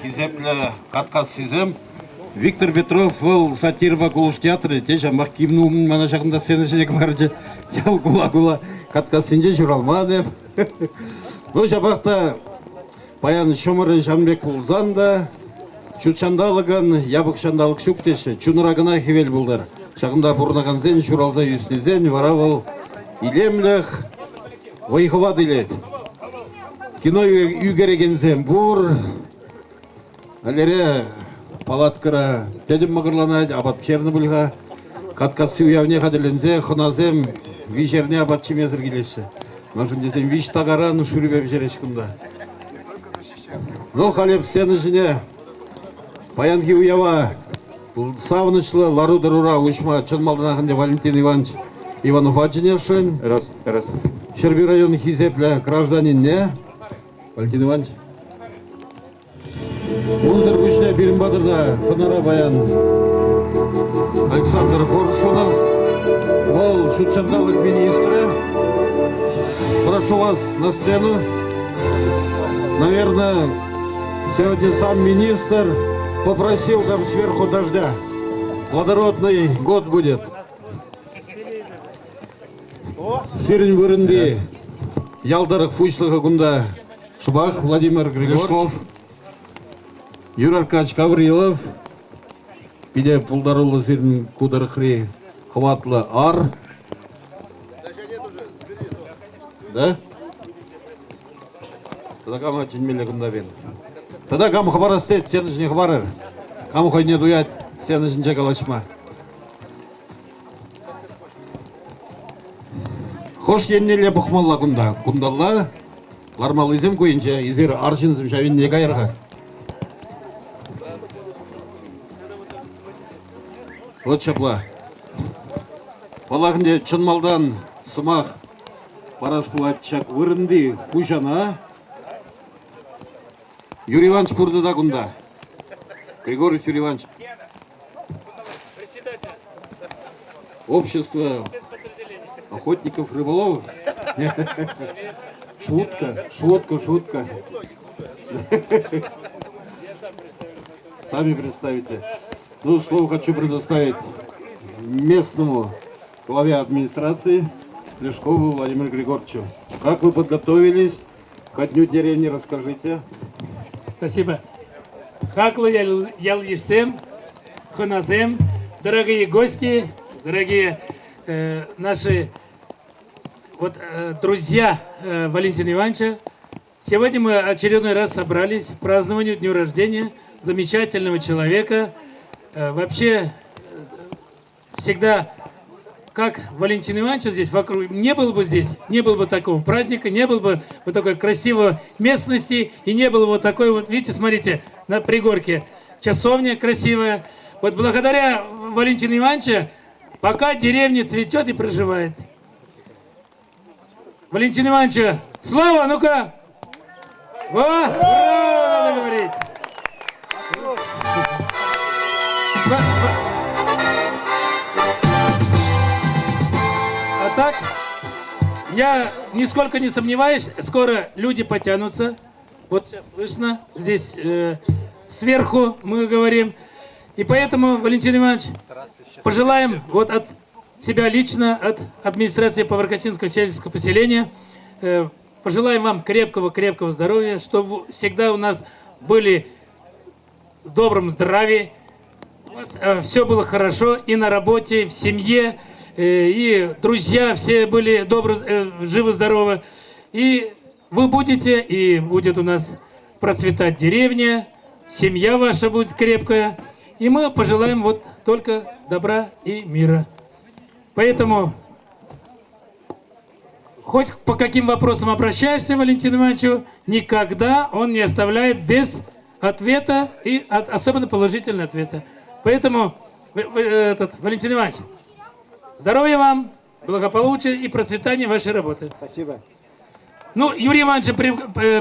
Хизепле каткас сезем. Виктор Петров был сатирва кулуш театры. Теша махкивну мана шагында сцена жекмаржы. Жал кула каткас синже журалмады. Ну жабакта паян шомыры Жамбек Улзанда, чучандалыган ябык шандалык шуктеше, чунурагына хевел булдар. Шагында бурнаган зен журалза юснезен варавал илемлех вайхова дилет. Кино югереген бур, алере палаткара тедим магырлана абат Чернобыльга, каткасы уявне хаделензе хоназем вижерне абат чемезер келеші. Нашын десем виш тағаран шүрібе жерешкімді. Но халеп сені жіне паянки уява савынышлы лару дарура ушма чынмалдынағынде Валентин Иванович Иванов аджинешін. Раз. Шерби район хизеплі гражданин не? Валентин Иванович. Музыр күшіне Берімбадырда Фанара баян Александр Коршунов, ол шутчандалық министрі. Прошу вас на сцену. Наверное, сегодня сам министр попросил там сверху дождя. Плодородный год будет. Сирень вырынды ялдарық пучлығы күнда Шубах Владимир Григорьев, Юрий Аркадьевич Гаврилов, биде пулдарулы сирень кударықри хватлы ар. Да? Тогда кому чинмеле гундабин. Тогда кому хабар стет, сен не хабарер. Кому хоть не дуят, сен не галачма. Хош еннеле бухмалла гунда. Гундалла, лармалызым көйінче, изер аршынызым шавин не кайырға. Вот чапла. Балағынде чынмалдан сымақ парас пулатчак вырынды кушана. Юрий Иванович курды да гунда. Григорий Юрий Иванович. Общество охотников рыболовов. Шутка, шутка, шутка. Сами представите. Ну, слово хочу предоставить местному главе администрации Лешкову Владимиру Григорьевичу. Как вы подготовились ко дню деревни, расскажите. Спасибо. Хаклы ялишсем, хоназем, дорогие гости, дорогие наши друзья Валентина Ивановича. Сегодня мы очередной раз собрались к празднованию дню рождения замечательного человека. Вообще, всегда, как Валентин Иванович здесь вокруг, не было бы здесь, не было бы такого праздника, не было бы вот такой красивой местности, и не было бы вот такой вот, видите, смотрите, на пригорке часовня красивая. Вот благодаря Валентину Ивановичу пока деревня цветет и проживает. Валентин Иванович, слава, ну-ка! Ура, надо говорить! А так, я нисколько не сомневаюсь, скоро люди потянутся. Вот сейчас слышно, здесь сверху мы говорим. И поэтому, Валентин Иванович, пожелаем вот от себя лично, от администрации Паваркачинского сельского поселения, пожелаем вам крепкого здоровья, чтобы всегда у нас были в добром здравии, у вас все было хорошо и на работе, и в семье, и друзья все были живы-здоровы. И вы будете, и будет у нас процветать деревня, семья ваша будет крепкая. И мы пожелаем вот только добра и мира. Поэтому, хоть по каким вопросам обращаешься, Валентину Ивановичу, никогда он не оставляет без ответа, и особенно положительного ответа. Поэтому, Валентин Иванович, здоровья вам, благополучия и процветания вашей работы. Спасибо. Ну, Юрия Ивановича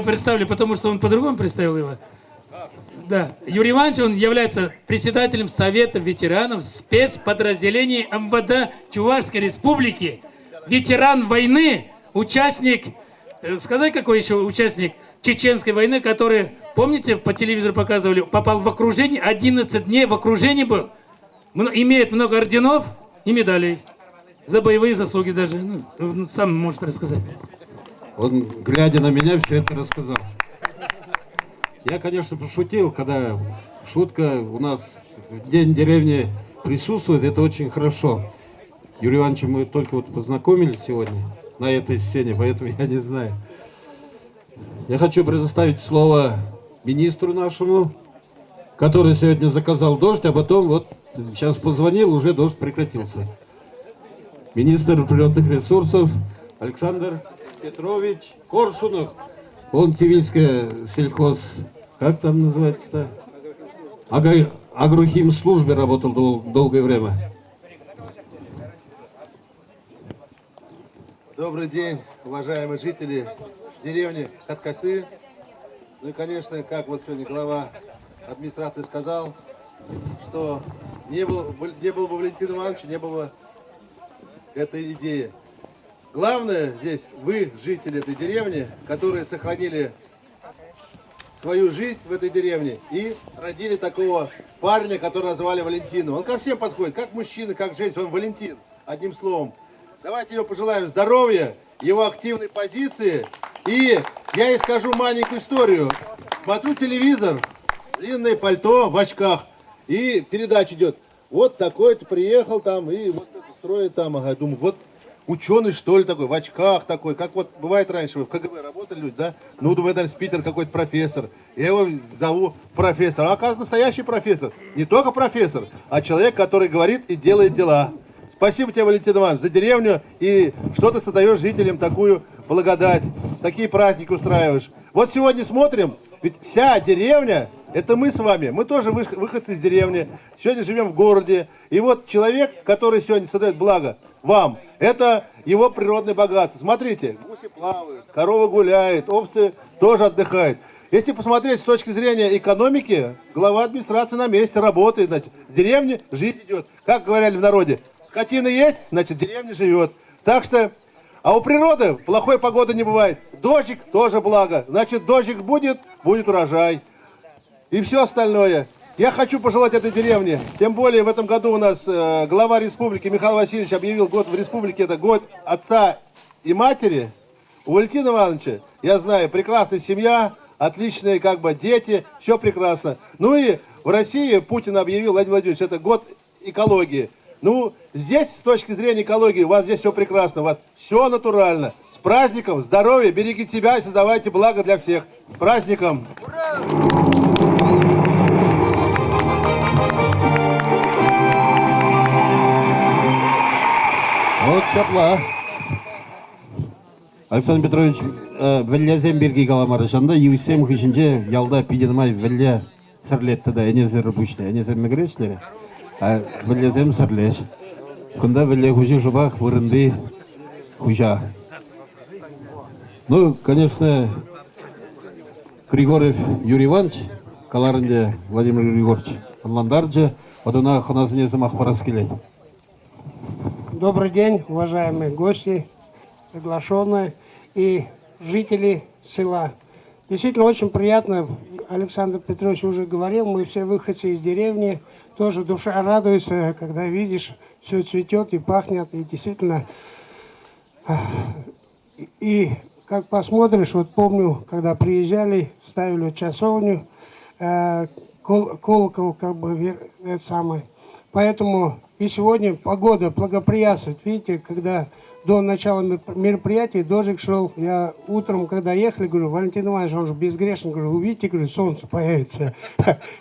представлю, потому что он по-другому представил его. Да, Юрий Иванович, он является председателем Совета ветеранов спецподразделений МВД Чувашской Республики, ветеран войны, участник, сказать какой еще участник Чеченской войны, который, помните, по телевизору показывали, попал в окружение, 11 дней в окружении был, имеет много орденов и медалей, за боевые заслуги даже, ну, сам может рассказать. Он, глядя на меня, все это рассказал. Я, конечно, пошутил, когда шутка у нас в День деревни присутствует, это очень хорошо. Юрий Иванович, мы только вот познакомились сегодня на этой сцене, поэтому я не знаю. Я хочу предоставить слово министру нашему, который сегодня заказал дождь, а потом вот сейчас позвонил, уже дождь прекратился. Министр природных ресурсов Александр Петрович Коршунов. Он Цивильская сельхоз, как там называется-то? Агрохимслужбе работал долгое время. Добрый день, уважаемые жители деревни Хаткасы. Ну и, конечно, как вот сегодня глава администрации сказал, что не было бы Валентина Ивановича, не было бы этой идеи. Главное здесь вы, жители этой деревни, которые сохранили свою жизнь в этой деревне и родили такого парня, которого назвали Валентином. Он ко всем подходит, как мужчина, как женщина, он Валентин, одним словом. Давайте ему пожелаем здоровья, его активной позиции. И я ей скажу маленькую историю. Смотрю телевизор, длинное пальто в очках, и передача идет. Вот такой-то приехал там, и вот это строит там. Ага, думаю, ученый, что ли, такой, в очках такой, как вот бывает раньше, вы в КГБ работали люди, да? Ну, думаю, наверное, Питер какой-то профессор. Я его зову профессор. А оказывается, настоящий профессор. Не только профессор, а человек, который говорит и делает дела. Спасибо тебе, Валентин Иванович, за деревню и что ты создаешь жителям такую благодать, такие праздники устраиваешь. Вот сегодня смотрим, ведь вся деревня, это мы с вами, мы тоже выходцы из деревни, сегодня живем в городе. И вот человек, который сегодня создает благо вам, это его природное богатство. Смотрите, гуси плавают, корова гуляет, овцы тоже отдыхают. Если посмотреть с точки зрения экономики, глава администрации на месте работает, значит, в деревне жизнь идет. Как говорили в народе, скотина есть, значит, деревня живет. Так что, а у природы плохой погоды не бывает. Дождик тоже благо. Значит, дождик будет, будет урожай. И все остальное. Я хочу пожелать этой деревне. Тем более в этом году у нас глава республики Михаил Васильевич объявил год в республике. Это год отца и матери. У Валентина Ивановича, я знаю, прекрасная семья, отличные как бы дети, все прекрасно. Ну и в России Путин объявил, Владимир Владимирович, это год экологии. Ну, здесь с точки зрения экологии у вас здесь все прекрасно, у вас все натурально. С праздником, здоровья, берегите себя и создавайте благо для всех. С праздником! Ура! Вот чапла. Александр Петрович, вәлләзем берге каламары шанда, юсем хышынче ялда пиденмай вәллә сырлетті да, әнезер бұшты, әнезер мегрешлері, вәлләзем сырлеш. Кында вәллә хужи жубах вырынды хужа. Ну, конечно, Григорьев Юрий Иванович, каларынде Владимир Григорьевич, Анландарджи, одына ханасыне самах парас келет. Добрый день, уважаемые гости, приглашенные и жители села. Действительно, очень приятно, Александр Петрович уже говорил, мы все выходцы из деревни, тоже душа радуется, когда видишь, все цветет и пахнет, и действительно, и как посмотришь, вот помню, когда приезжали, ставили часовню, колокол как бы это самое. Поэтому и сегодня погода благоприятствует. Видите, когда до начала мероприятия дождик шел, я утром, когда ехали, говорю, Валентин Иванович, он же безгрешный, говорю, увидите, говорю, солнце появится.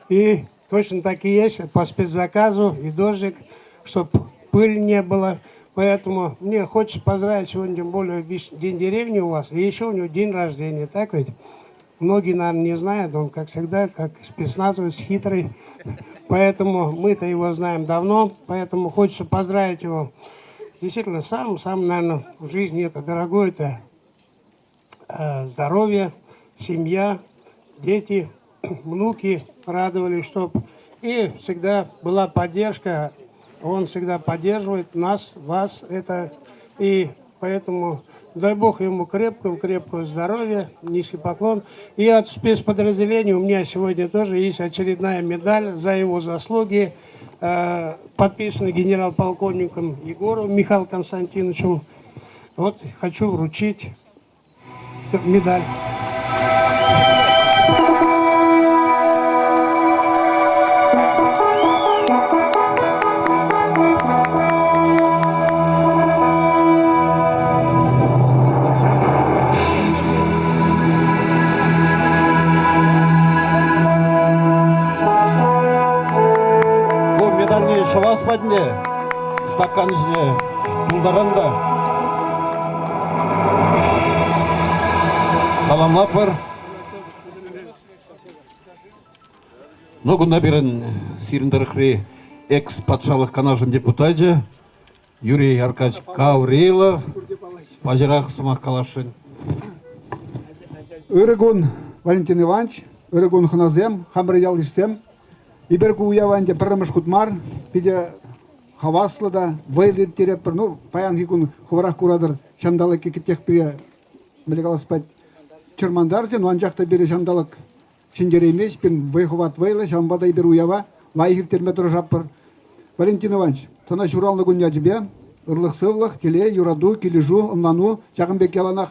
И точно так и есть, по спецзаказу, и дождик, чтобы пыли не было. Поэтому мне хочется поздравить сегодня, тем более, день деревни у вас, и еще у него день рождения, так ведь? Многие, наверное, не знают, он, как всегда, как спецназовец, хитрый. Поэтому мы-то его знаем давно, поэтому хочется поздравить его. Действительно, сам, наверное, в жизни это дорогое, это здоровье, семья, дети, внуки радовали, чтобы и всегда была поддержка. Он всегда поддерживает нас, вас, это, и поэтому дай Бог ему крепкого здоровья, низкий поклон. И от спецподразделения у меня сегодня тоже есть очередная медаль за его заслуги, подписанная генерал-полковником Егоровым Михаилом Константиновичем. Вот хочу вручить медаль. Шавас падне, стакан жне, пулдаранда. Саламлапыр. Ну, күнда берін сиріндіріқри экс-патшалық канажын депутаты Юрий Аркадьевич Каврилов, Бажирақ Сымақ Калашын. Өрігін Валентин Иванович, өрігін хыназем, хамыр ялышсем, Иберку уяванде пырымыш кутмар, пиде хаваслы да, вайлы тереппір, ну, паян хикун хуварақ курадыр, шандалық кекеттек пире, мелегаласпать чырмандаржы, ну, анжақта бере шандалық шиндеремеш, пен вайхуват вайлы, шамбада ибер уява, лайхир терметр жаппыр. Валентин Иванович, тана шуралны күн яджбе, ырлық-сывлық, келе, юраду, кележу, ымлану, жағынбек яланақ,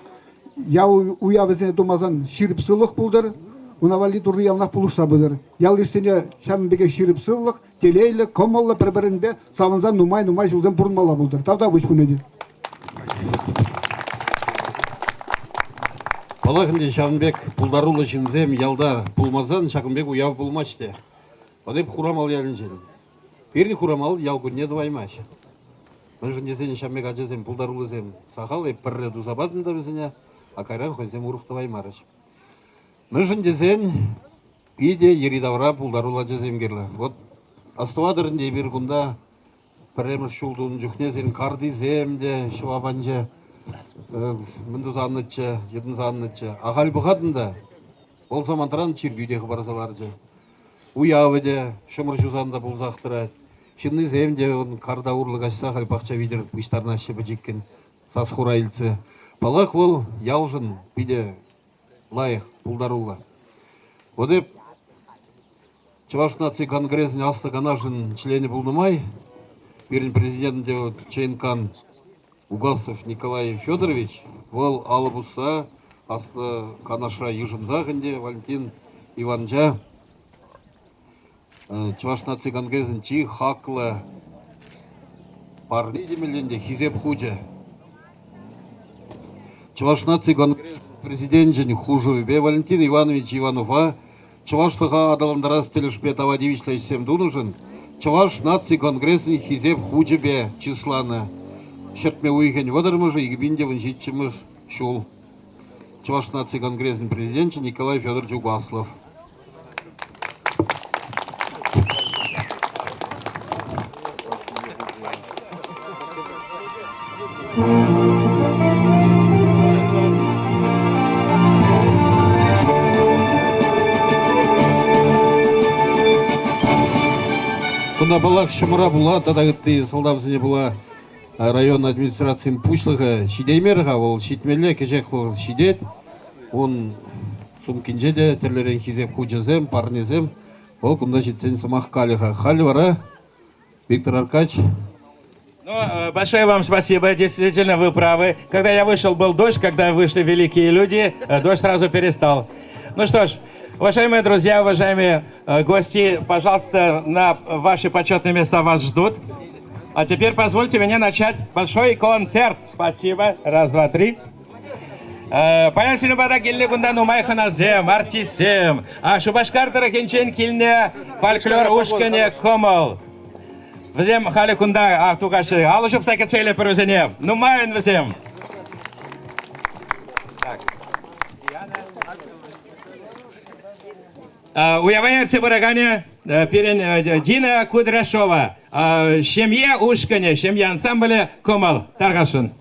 яу уявызene тумазан ширпсылық бұлдыр, Унавали туры ялнақ пулуса бұлыр. Ял естене шамбеге ширіп сылық, телейлі, комаллы бір-бірінбе, савынзан нумай жылзан бұрынмала бұлдыр. Тавда бұш күнеді. Балахынде Шағынбек пулдарулы жинзем ялда пулмазан Шағынбек уяв пулмачты. Одеп хурамал ялын жел. Перни хурамал ял күнне дваймаш. Мәжін десен Шағынбек ажазем пулдарулы зем сақал еп бірре дузабадын да бізіне, а кайран хойзем урықты ваймарыш. Мәжін десен биде еридавра пулдарула ажазем керлі. Вот астывадырынде бір күнда піремір шулдың жүхнезен карды земде шывабанже міндіз аннытчы, едін аннытчы. Ағал бұқадында ол замантыран чиргүйдегі барасаларжы. Уявыде, шымыр жузанда бұл зақтырады. Шынны земде карда урлық ашса қал бақча видер бұштарына шыбы жеккен сас хурайлцы. Балақ бұл ялжын биде лайық бұлдарула. Одеп Чуваш нации конгресsin асты канашын члені бұлнымай, бірін президенті Чейнкан Угасов Николай Федорович, ол алыбуса асты канаша южынзағынде Валентин Иванжа, Чуваш нации конгресsin чи хақлы парни демеленде хизеп худжа. Чуваш нации конгресsin президентін хужуебе Валентин Иванович Иванова, Чувашlığa adalandara stelişpe тавадивичла исем дунужын, Чуваш нации конгресsin хизеп худжебе числаны. Шертме уйген водырмыжы, игбиндевын житчимыж шул. Чуваш нации конгресsin президенті Николай Федорович Угаслов. Кунда балак шымыра була, тадагытты солдавзыне була район администрациян пучлыға шидеймерға, ол шитмелі кежек бұл шидет, он сумкинже де терлерен хизеп худжазем, парнезем, ол кунда шитсен сымақ калиға. Халі вара, Виктор Аркадьевич. Ну, большое вам спасибо, действительно вы правы. Когда я вышел, был дождь, когда вышли великие люди, дождь сразу перестал. Ну что ж, уважаемые друзья, уважаемые гости, пожалуйста, на ваши почетные места вас ждут. А теперь позвольте мне начать большой концерт. Спасибо. Раз, два, три. Паясыны бара келіне күнда нумайханазем, артисем, а шубашкардыры кенчен келіне фольклор ушкене комыл. Візем халі күнда ақтуғашы, алышып сәке цейлі пір өзіне. Нумайын візем. Уявляется барагане перен Дина Кудряшова. Семья ушкане, семья ансамбля комал. Таргашын.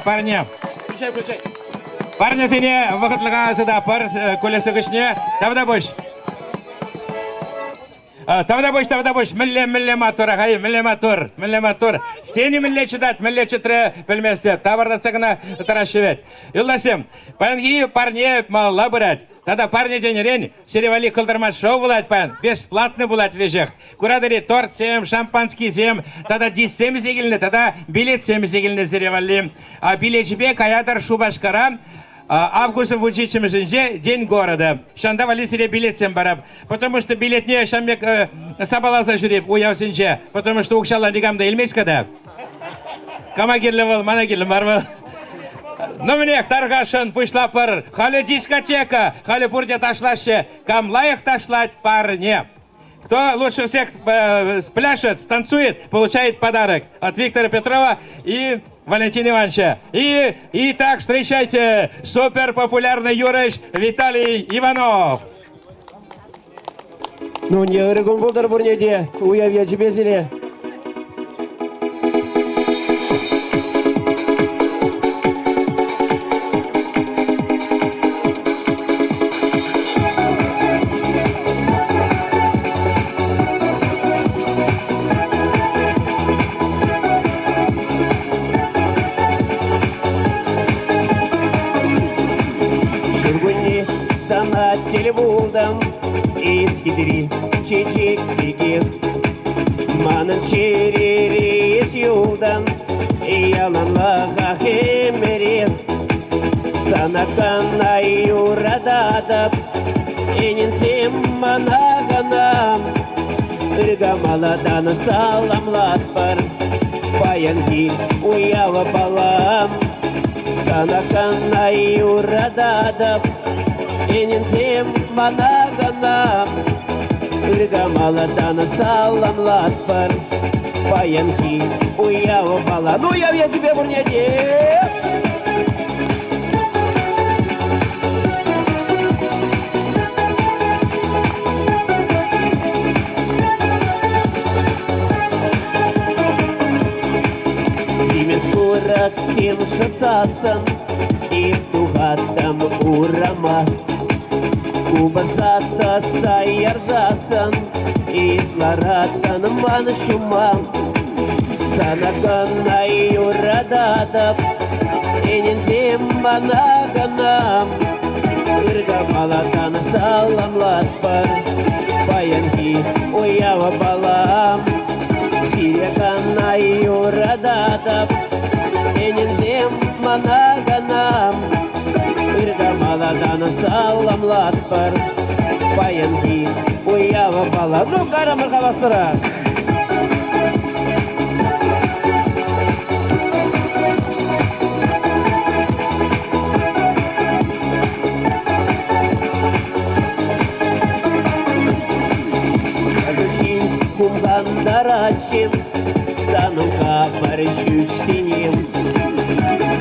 парни. Включай. Парни, сене вакытлыга сюда пар колеса гышне. Тавда бош. Тавда бош. Милле мотор, агай, милле мотор. Сені милле читать, милле читре пельместе. Таварда цагна тарашевет. Илдасем, панги парни мала брать. Тогда парни денерен, серевали кылдырмаш шоу булать пан, бесплатно булать вежех. Курадыри торт сем, шампанский сем, тогда дис сем зегилне, тогда билет сем зегилне серевали. А билетчебе каядар шубашкара, августом в учительном день города. Шанда вали себе билет сем бараб, потому что билет не шамбек сабала зажуреп, уявсенче, потому что укшала дигамда илмес когда. Камагирлевал, манагирлевал, марвал. Ну мне таргашын пышлапыр, халі дискотека, халі бурде ташлаще, кам лайық ташлать парне. Кто лучше всех спляшет, станцует, получает подарок от Виктора Петрова и Валентина Ивановича. И так встречайте супер популярный юрыш Виталий Иванов. Ну не ырыгын болдар бурнеде, уяв я тебе зеле. Булдам eskidiri çiçekliği Manın çereriz yoldan Yalanlağa hemeri Sana kanay uğradadap Eninsem bana ganam Irgamaladan salamlatpar Bayan dil uyava balam Sana kanay uğradadap Eninsem bana ganam Irgamaladan salamlatpar Bayan ki uyava bala Ну я тебе бурняде Димен скоро всем шацасан И тугатам урама Кубасата сайярзасан Исларатан маншумам Санаканай урададап Энинзем манаганам Иргамалатан саламлатпар Баянки уява балам Сиряканай урададап Энинзем манаганам Иргамаладан саламлатпар Баянки уява бала Ну карамыр хавастыра Агусин кумгандарачим Санука парщущинем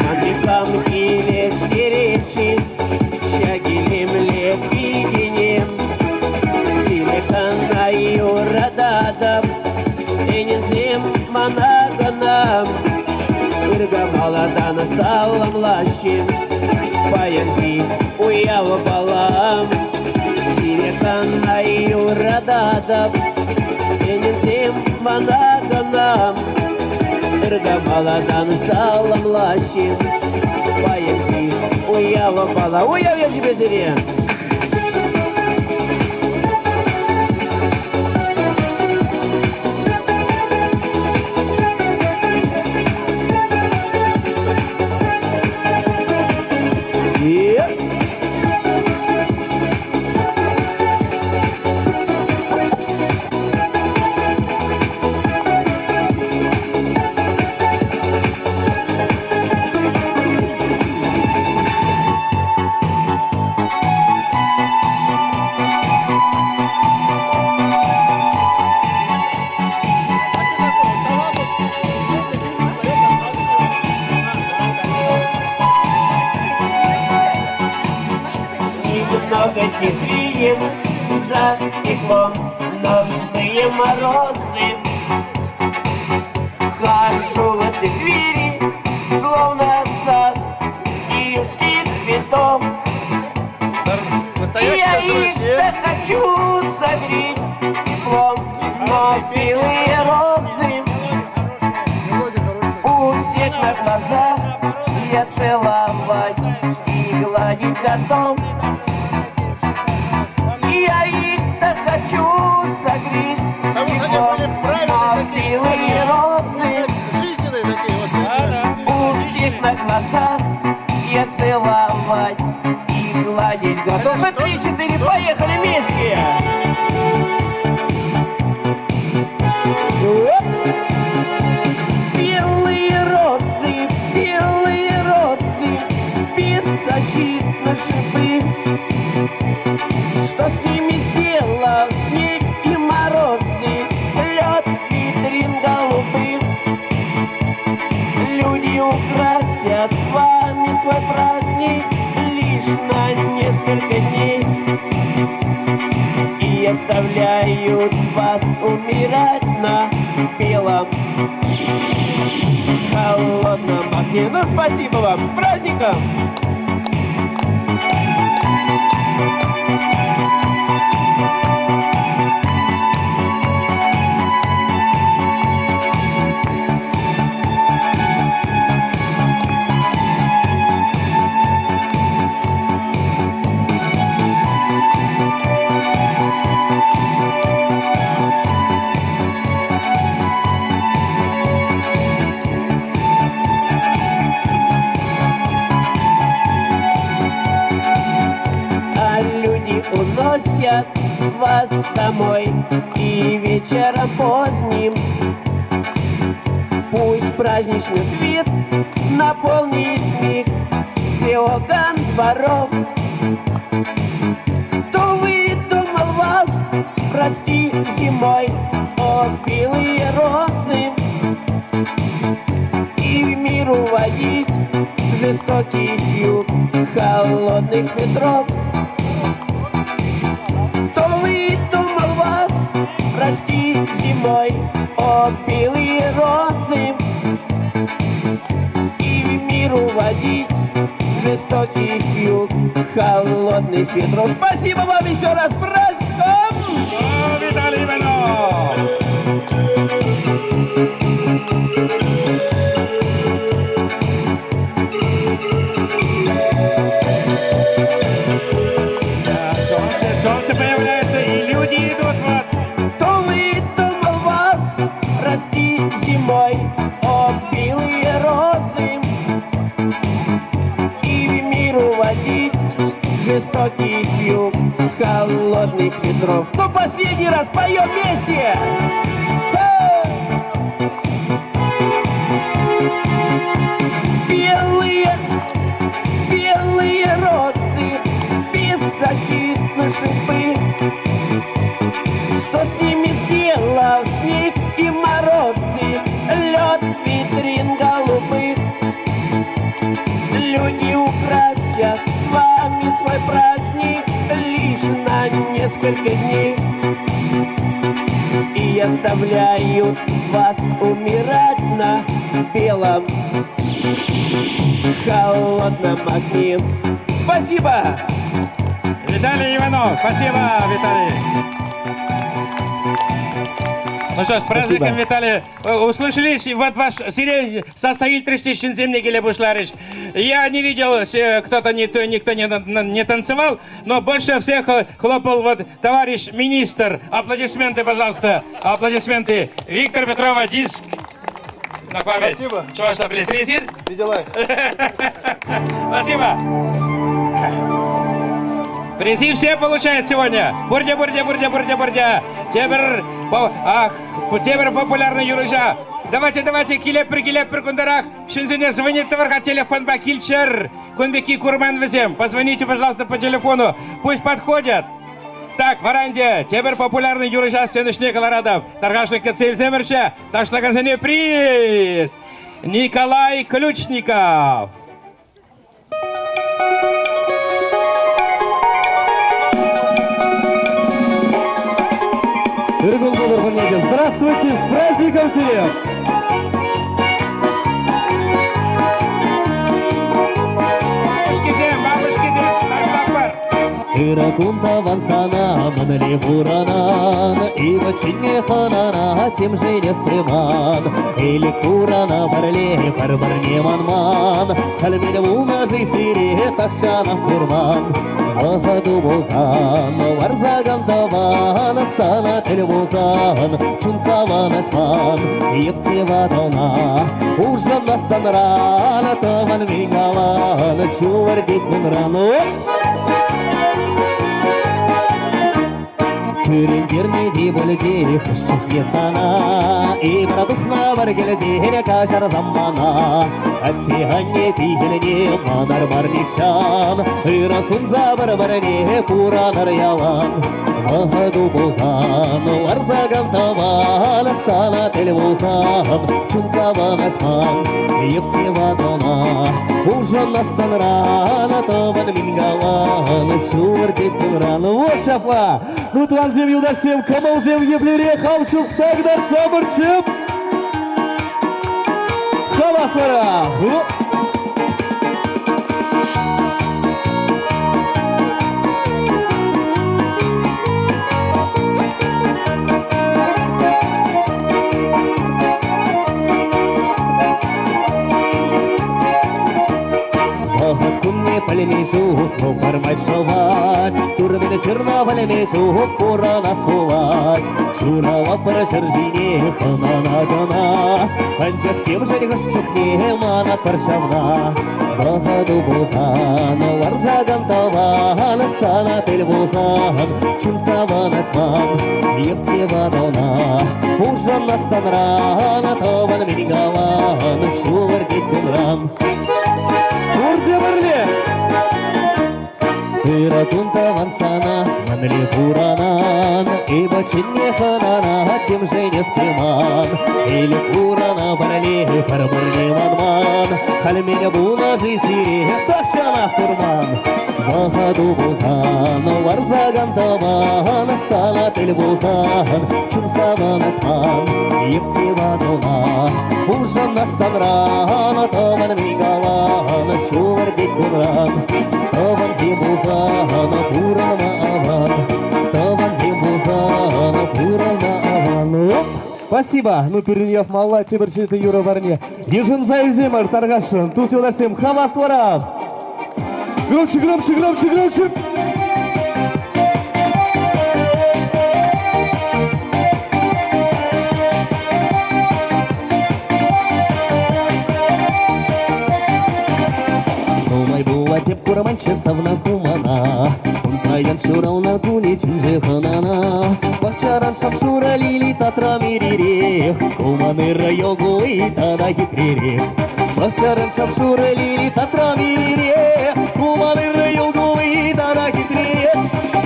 Мандипам килештеречи Шагилем лепигенем Силеканай урададам Энинзем манаганам Иргамаладан саламлащим Баянки уява балам Силеканай урададам Энинзем манаганам Иргамаладан саламлащим Баянки уява бала Уяв я тебе зере Тихим за стеклом ночные морозы Хожу в этой двери, словно хочу согреть теплом, но белые розы у всех на глазах я целовать и гладить готов. Я их-то хочу согреть теплом, но белые розы Жизненные такие вот. у всех на глазах я целовать и гладить готов. Мы 3-4, поехали вместе! Оп! Белые розы, беззащитны шипы. Что с ними сделал снег и морозы, лед, витрин голубых? Люди украсят с вами свой праздник лишь на несколько дней и оставляют вас умирать на белом холодном огне. Ну, спасибо вам, с праздником! Уносят вас домой и вечером поздним пусть праздничный свет наполнит миг все окон дворов. Кто выдумал вас, прости, зимой, о, белые розы, и в мир уводить жестокий юг холодных ветров. Кто выдумал вас, прости, зимой, о, белые розы, и в мир уводить жестокий юг холодных ветров. Спасибо вам еще раз, праздником! Виталий Иванов! Солнце появляется, и люди идут вот. Кто выдумал вас, прости, зимой, о, белые розы, и в мир уводить жестокий юг холодных ветров. Ну, последний раз поем вместе! Белые розы, беззащитны шипы. Что с ними сделал снег и морозы, лед, витрин голубых? Люди украсят с вами свой праздник лишь на несколько дней и оставляют вас умирать на белом холодном огне. Спасибо! Виталий Иванов, спасибо, Виталий. Ну что ж, с праздником, Виталий. Услышались, вот ваш сирень состоит 3000 земли, Бушларыч. Я не видел, кто-то никто не танцевал, но больше всех хлопал вот товарищ министр. Аплодисменты, пожалуйста, аплодисменты. Виктор Петрова, диск на память. Спасибо. Чего, что, блин, резин? Видела? Спасибо. Призи все получают сегодня. Бурдя. Теперь популярный юрыжа. Давайте, келеппер кундарах. Шинзине звонит товарка телефон бакильчер. Кунбеки курман везем. Позвоните, пожалуйста, по телефону. Пусть подходят. Так, Варанде, теперь популярный юрыжа Сенышне Колорадов. Торгашник Кацель Земерча. Так что концерне приз. Николай Ключников. Здравствуйте, с праздником всех! Иракунта вансана, манали буранан, и бачине ханана, тем же не спреман. Или курана барле, парбарне манман, кальмин буна жисири, такшана фурман. Ахаду бузан, варзаган таван, сана телбузан, чунсаван асман, епцева дона, ужана санрана, таван вингаван, шуварди кунрану. Күрендерне ди бөлде, хышчық сана, и продухна баргелде, кашар заммана. Атсиганне пигелне, манар барникшан, ирасун забар-барне, пуранар ялан. Ахаду бузан, варзаган таван, сана телбузан, чунсаван асман, епцева дона, ужана санрана, таван мингаван, шурдик кунран. Вот шафа! Нутван земью да всем, камал земле блире, хамшук сагдар забырчып. Хавасмара! Кунне палемешу, но пармать шовать, турмины черна палемешу, пора нас пувать. Шурава парашаржине, ханана гана, анчак тем же гашчукне, мана паршавна. Бахаду бузан, варзаган таван, сана телбузан, чунсаван асман, епцева дона, ужана санрана, таван мингаван, шувардит кунран. Урде барле! Иракунта вансана, манли буранан, и бачинне ханана, тем же не спреман. Или бурана барле, парбарне манман, кальменя буна жисири, ташана фурман. Бахаду бузан, варзаган таван, сана телбузан, чунсаван асман, епцева дона, ужана санрана, таван мигаван, шувардит кунран. Таван зимбузан, пурана аван, таван зимбузан, пурана аван. Спасибо. Ну, переньев мала, теперь это Юра Варне. Ежин зайземар, таргашин, туз юдасем, хавас варав. Громче, громче, громче, громче. Теп кураманча савна кумана, он таян шурал на куне чинже ханана. Бахчаран шапшура лили татра мирирех, куманы райогу и тада хитрирех. Бахчаран шапшура лили татра мирирех, куманы райогу и тада хитрирех.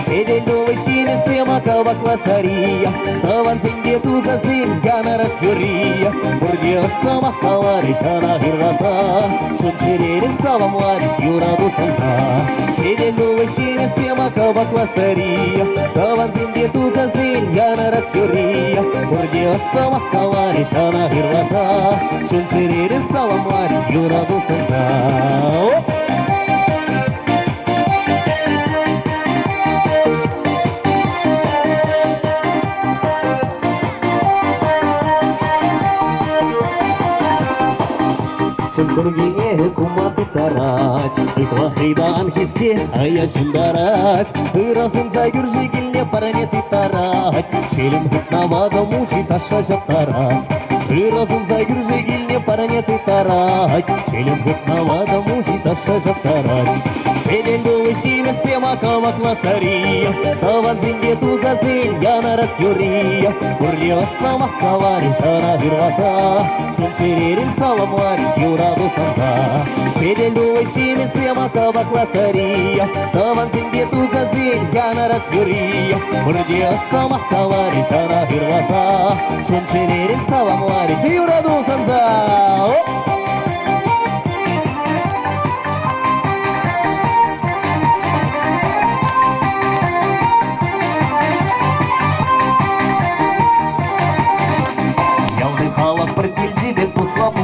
Седель новый шире сема кава квасария, таван зенде туза зин гана расфюрия. Бурдеж сама кавариш ана гирваса, чунчерерин сава младиш юраду санса. Седель новый шире сема кава квасария, таван зенде туза зин гана расфюрия. Бурдеж сама кавариш ана гирваса, чунчерерин сава младиш юраду санса. Тургине куматы тарать, и твахрида анхисте, а я шундарать. И разум загюржи гильне паранеты тарать, челем хутнавада мучит ашажа тарать. И разум загюржи гильне паранеты тарать, челем хутнавада мучит ашажа тарать. Седель дувы шиме сема кава квасария, таван зинде туза зин яна рацюрия. Урлева сама кавариш ана вирваса, чунчерерин салам вариш юраду санса. Седель дувы шиме сема кава квасария, таван зинде туза зин яна рацюрия. Урлева сама кавариш ана вирваса, чунчерерин салам вариш юраду санса.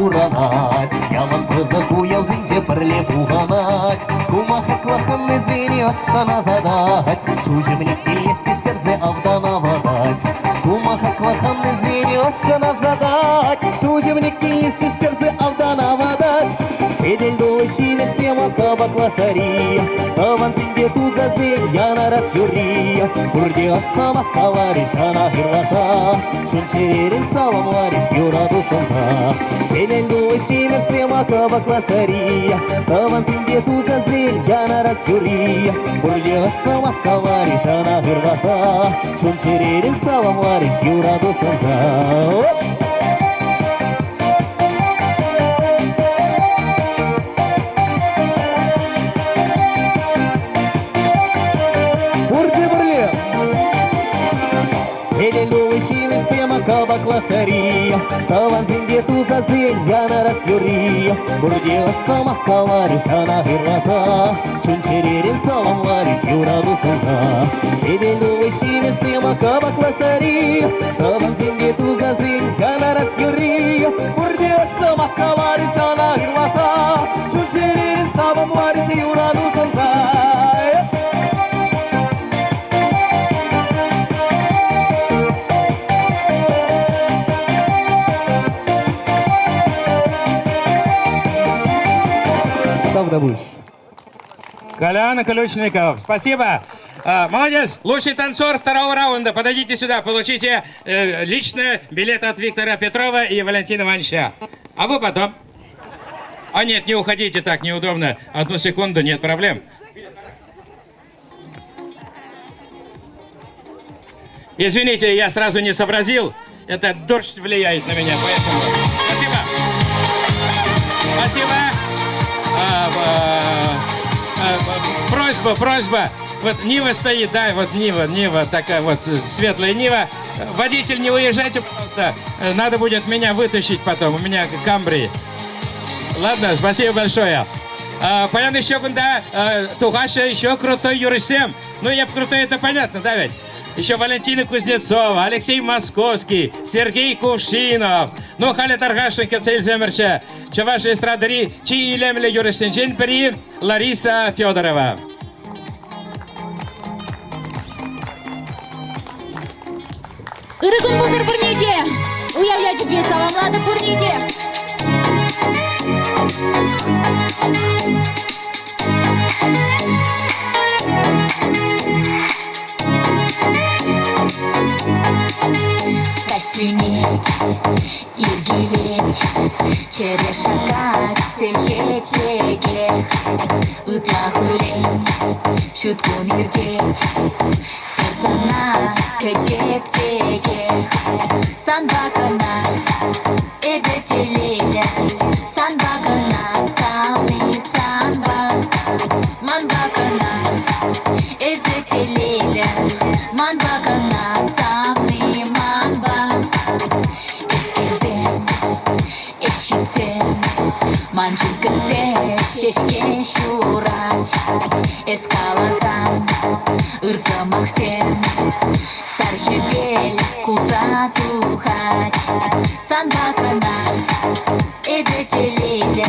уранать. Яман пызыку ялзинче пірле туғанать. Кумаха клаханны зені ашана задать. Шужымлек келес сестерзе авдана вадать. Кумаха клаханны зені ашана задать. Шужымлек келес сестерзе авдана вадать. Седель долы шиме сема кабак ласария. Таван зинде тузазе яна рацюрия. Урде асамах кавариш ана хирласа. Чунчерерин салам вариш юраду сонза. Седель долы шиме сема кабак ласария. Таван зинде тузазе яна рацюрия. Урде асамах кавариш ана хирласа. Чунчерерин салам вариш юраду сонза. Кабак ласария, таван зинде тузазе яна рацюрия. Бурде ашсамах кавариш ана хирласа. Чунчерерин салам вариш юраду сонза. Седелу вышиме сема кабак ласария. Таван зинде тузазе яна рацюрия. Бурде ашсамах кавариш ана хирласа. Чунчерерин салам вариш юраду сонза. Колян Ключников, спасибо. Молодец, лучший танцор второго раунда. Подойдите сюда, получите личный билет от Виктора Петрова и Валентина Ивановича. А вы потом. А нет, не уходите так, неудобно. Одну секунду, нет проблем. Извините, я сразу не сообразил. Это дождь влияет на меня, поэтому... Спасибо. Спасибо. Просьба. Вот Нива стоит, да, вот Нива, такая вот светлая Нива. Водитель, не уезжайте, пожалуйста. Надо будет меня вытащить потом, у меня Камбри. Ладно, спасибо большое. Понятно, еще куда Тугаша еще крутой юристем. Ну, я крутой, это понятно, да ведь? Еще Валентина Кузнецова, Алексей Московский, Сергей Кувшинов. Ну, Халя Таргашенко, Цельземерча, Чаваши Эстрадари, Чиилемле Юрисенчен Пери, Лариса Федорова. Ырыгын бұлдыр бірнеге, уя жібе саламлады бірнеге. Sünet, ilgilet, çere şakat, sevhek legek, ıtlahulen, şutkun irdet, kızana, kedep tegek, san bakana, edeteleyle, san bakana, sağlı san bak, man bakana, ezeteleyle, man bakana, sağlı man bak. Eşitsem, mancıkıtse, şeşke şurat. Eskalazam, ırzamakсем, sarhebel, kuza tuhat. San bakana, ebeteleyle,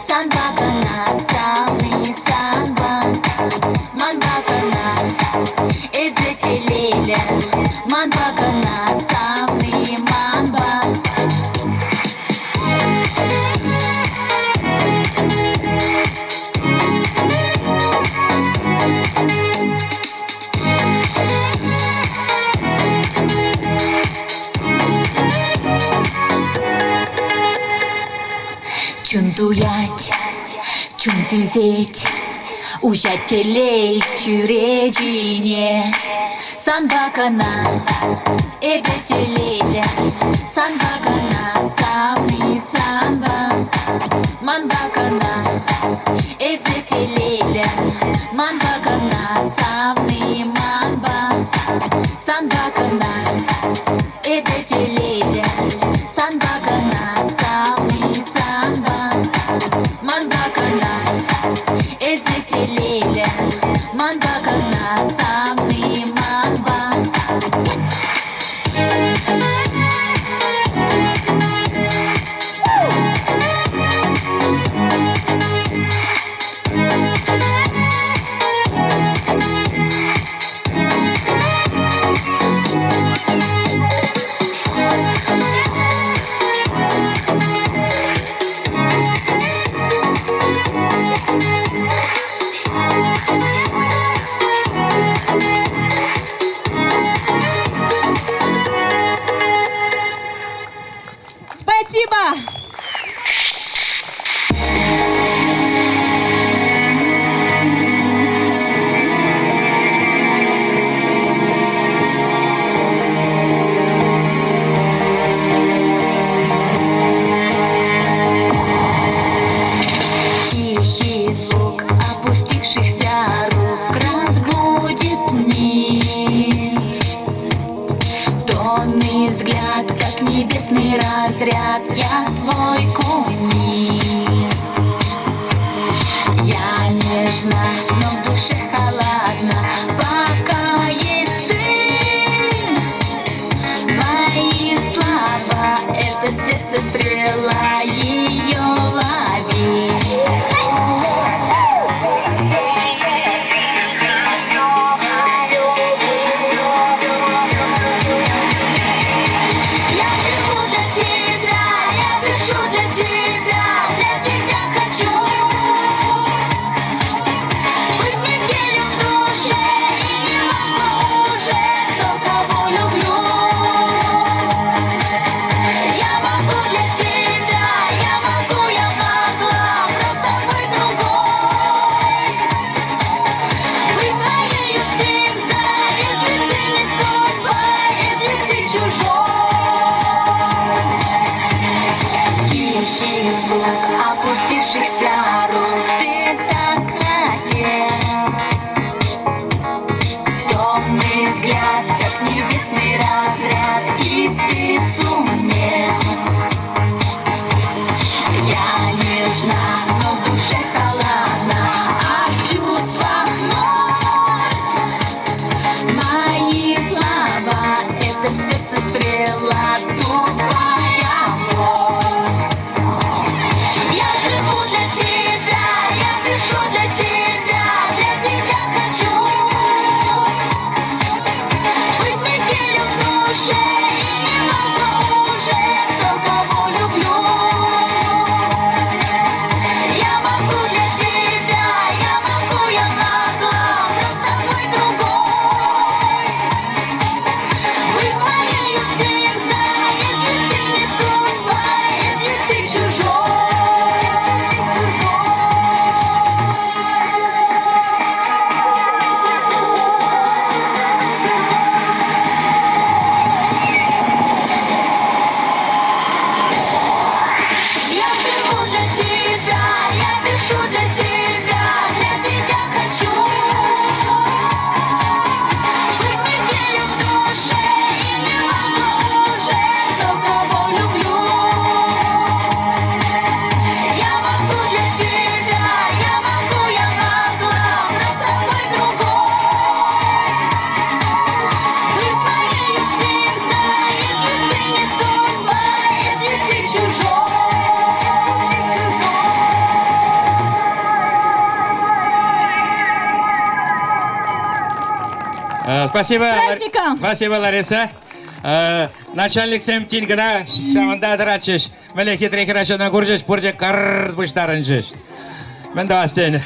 san bakana, sağlı san bak. Man bakana, ezeteleyle, man bakana, sağlı man bak. Чун дуять, чун зюзеть, ужать телей чуречине. Сан бакана, эбетелеля, сан бакана, самный санба. Ман бакана, эзетелеля, ман бакана, самный манба. Сан бакана, эбетелеля, сан бакана, самный санба. Ман бакана, эзетелеля, ман бакана, самный манба. опустившихся рук. Ты так хотел, темный взгляд, как небесный разряд, и ты сумел. Я нежна, но в душе холодна, а в чувствах ноль. Мои слова — это в сердце стрела, тупая боль. Я живу для тебя, я дышу для тебя хочу быть метелью в душе, и не важно уже, кто кого люблю. Я могу для тебя, я могу, я могла, но с тобой другой. Быть твоею всегда, если ты не судьба, если ты чужой. Я живу для тебя, я дышу для тебя хочу быть метелью в душе, и не важно уже, кто кого люблю. Я могу для тебя, я могу, я могла, но с тобой другой. Быть твоею всегда, если ты не судьба, если ты чужой. Спасибо, праздником! Спасибо, Лариса. Начальник сем тильгана шаманда драчеш. Мелеки трекерача на гурджеш, пурде карт буштарынжеш. Мен давастен.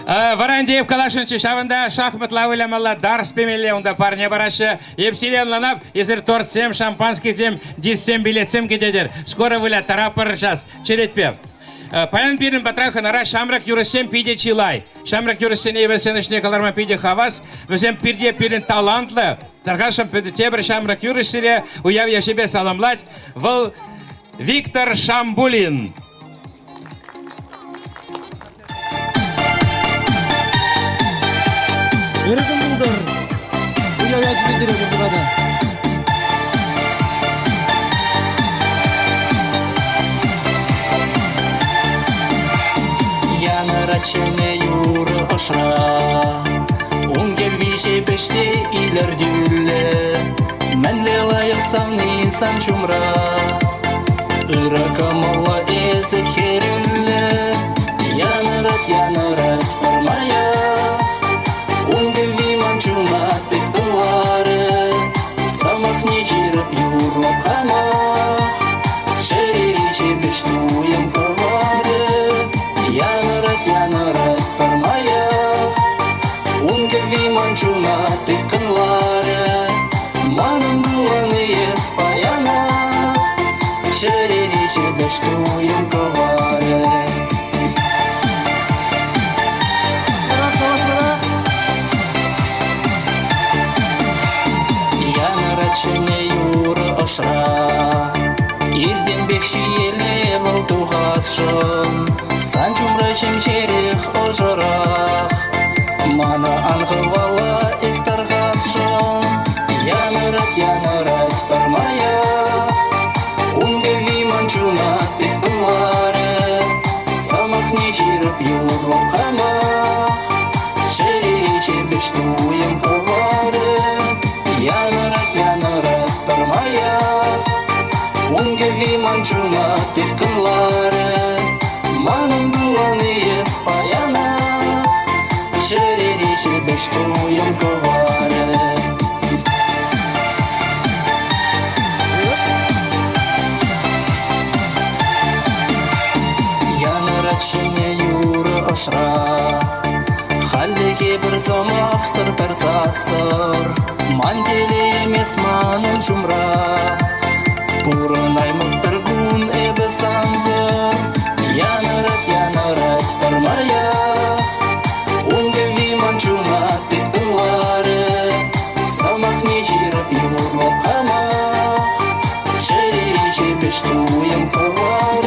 Варандеев калашынчы шавында шахматла ойламалла дарс пемеле онда парня барашы. Епсиленланап, езір торт-сем, шампанский сем, дис-сем, билет-сем кедедер. Скоро выля тарапыр жас. Черетпе. Паян бирин батраханара шамрак юрысем пиде чилай. Шамрак юрысен евесенешне каларма пиде хавас. Везем пирде пирин талантлы. Таргашам пиде тебр шамрак юрысере. Уяв я себе саламлать. Вол Виктор Шамбулин. Рачене юры ошра, унгер виже беште илердюле, менле лайық савны сан чумра, ыракамалла эзек херюле, янырат бармая, унгер виман чума тыктылары, самах не жирып юрлап хамах, шерериче бештуем ковары. Янырат бармая, унгер виман чума тыткынлары, манын буланы ес паяна, шерериче бештуем ковары. Янырат шене юры ошра, ирден бекши еле выл туғасшын, сан чумры шемшерих ожырах, мана аңғывала истарғасшын. Янырат бармая, унгер виман чума тыктынлары, самах не жирып юрлап хамах, шерериче бештуем ковары. Янырат бармая, унгер виман чума тыткынлары, манын буланы ес паяна, шерериче бештуем ковары. Янырат шене юры ошра, халлеге бір замақ сыр персасыр, манделе емес манын чумра, пурын аймық бір гун эбі санзыр. Янырат бармая, унгер виман чума тыктынлары, самах не жирып юрлап хамах, шерериче бештуем ковары.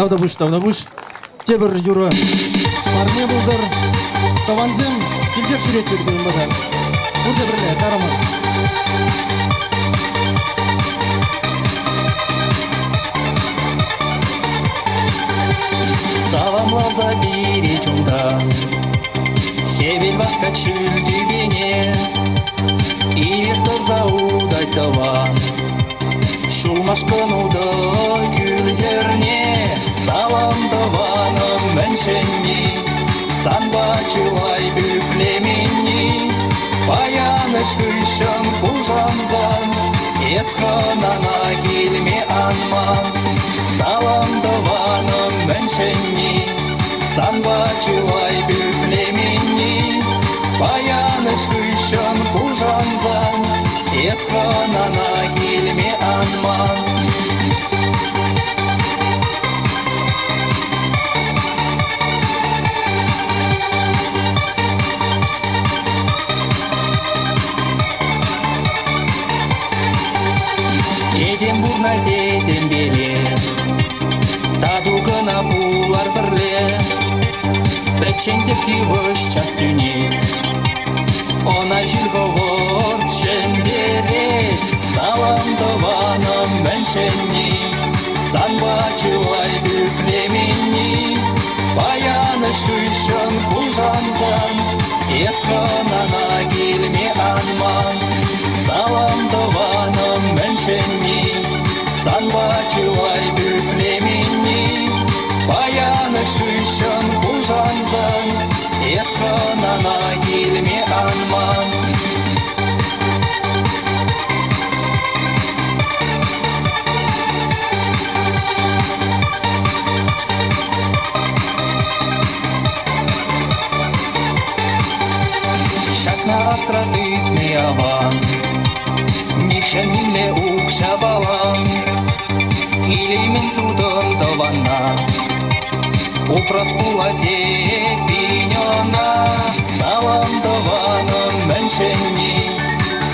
Тавдабуш. Тебір юры. Парме бұлдыр. Таванзем. Келдер шүретер дейін базар. Burada бірле, қараман. Саламла забери чунда, хевель воскочил дюбине, и вектор заудать дава, шулмашкан уда күлдерне, салам даваным мәншенни, санбачылай бүплеменни, паяныш күшін кужанзан, есқанана келме анман, салам даваным мәншенни, санбачылай бүплеменни, паяныш күшін кужанзан, есқанана келме анман. Едем бурна детем беле, тадугына пулар бірле, Пречендеки выш час тюнит, она жилговор чендере, салам даваным мәншенни, санбачылай бүплеменни, паяныш күшін кужанзан, есқанана келме анман, салам даваным мәншенни, санбачылай бүплеменни, паяныш күшін кужанзан, есқанана келме анман. Шакна астротытный аван, Мишенімле укша балан, Илимен судын таванна, Упрос пуладе пиньона, салам даваным мәншенни,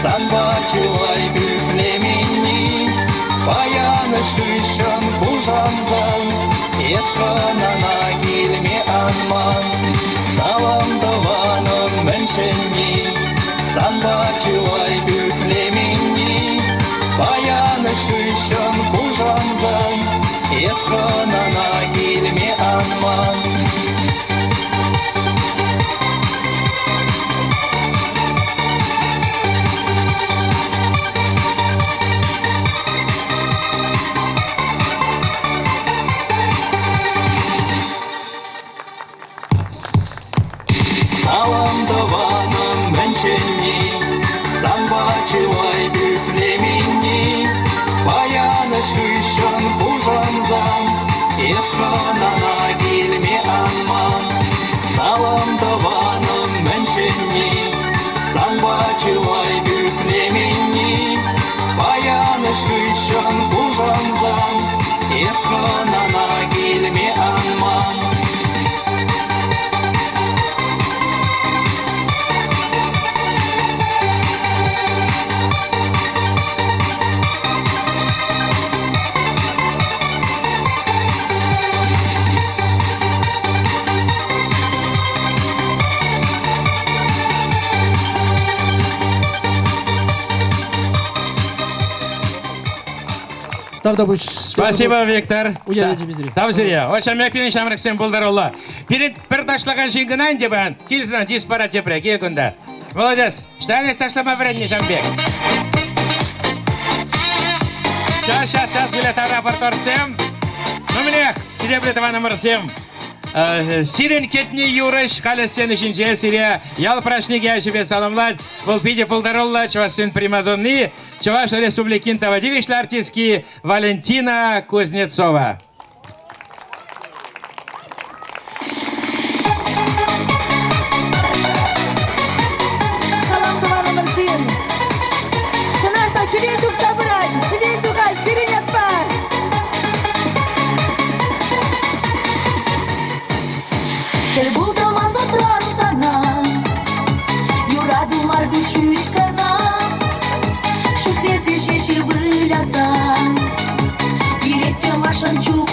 санбачылай бүплеменни, паяныш күшін кужанзан, есқанана келме анман, салам даваным мәншенни, санбачылай бүплеменни, паяныш күшін кужанзан, есқанана келме анман. Салам даваным мәншенни, санбачылай бүплеменни, паяныш күшін кужанзан, есқанана келме анман, салам даваным мәншенни, санбачылай бүплеменни, паяныш күшін кужанзан, есқанана келме анман. Тавдабуш. Спасибо, Виктор. Тавзирия. Очень мекпин шамраксен булдарулла. Перед ташлаған жингынан дебан, килзынан диспарат депрек, екунда. Молодец. Штанес ташлама вредни жамбек. Сейчас, билет рапорторсем. Номер, серебрятого номер 7. Сирен кетни юрыш, қалесен үшінже сирия, ял прашниге әшібе саламлад, бұл пиде пулдаролла, чавашын примадонны, Чаваш Республикин тавадивишли артистки Валентина Кузнецова. Салам номер 7. Чанарта, сирен дух собрать, сирен духа, сирен отпар. Gel buldaman zatran sana, Юрадулар düşütkana, Şükresi şeşi vılasa, Direktör maşan çuğ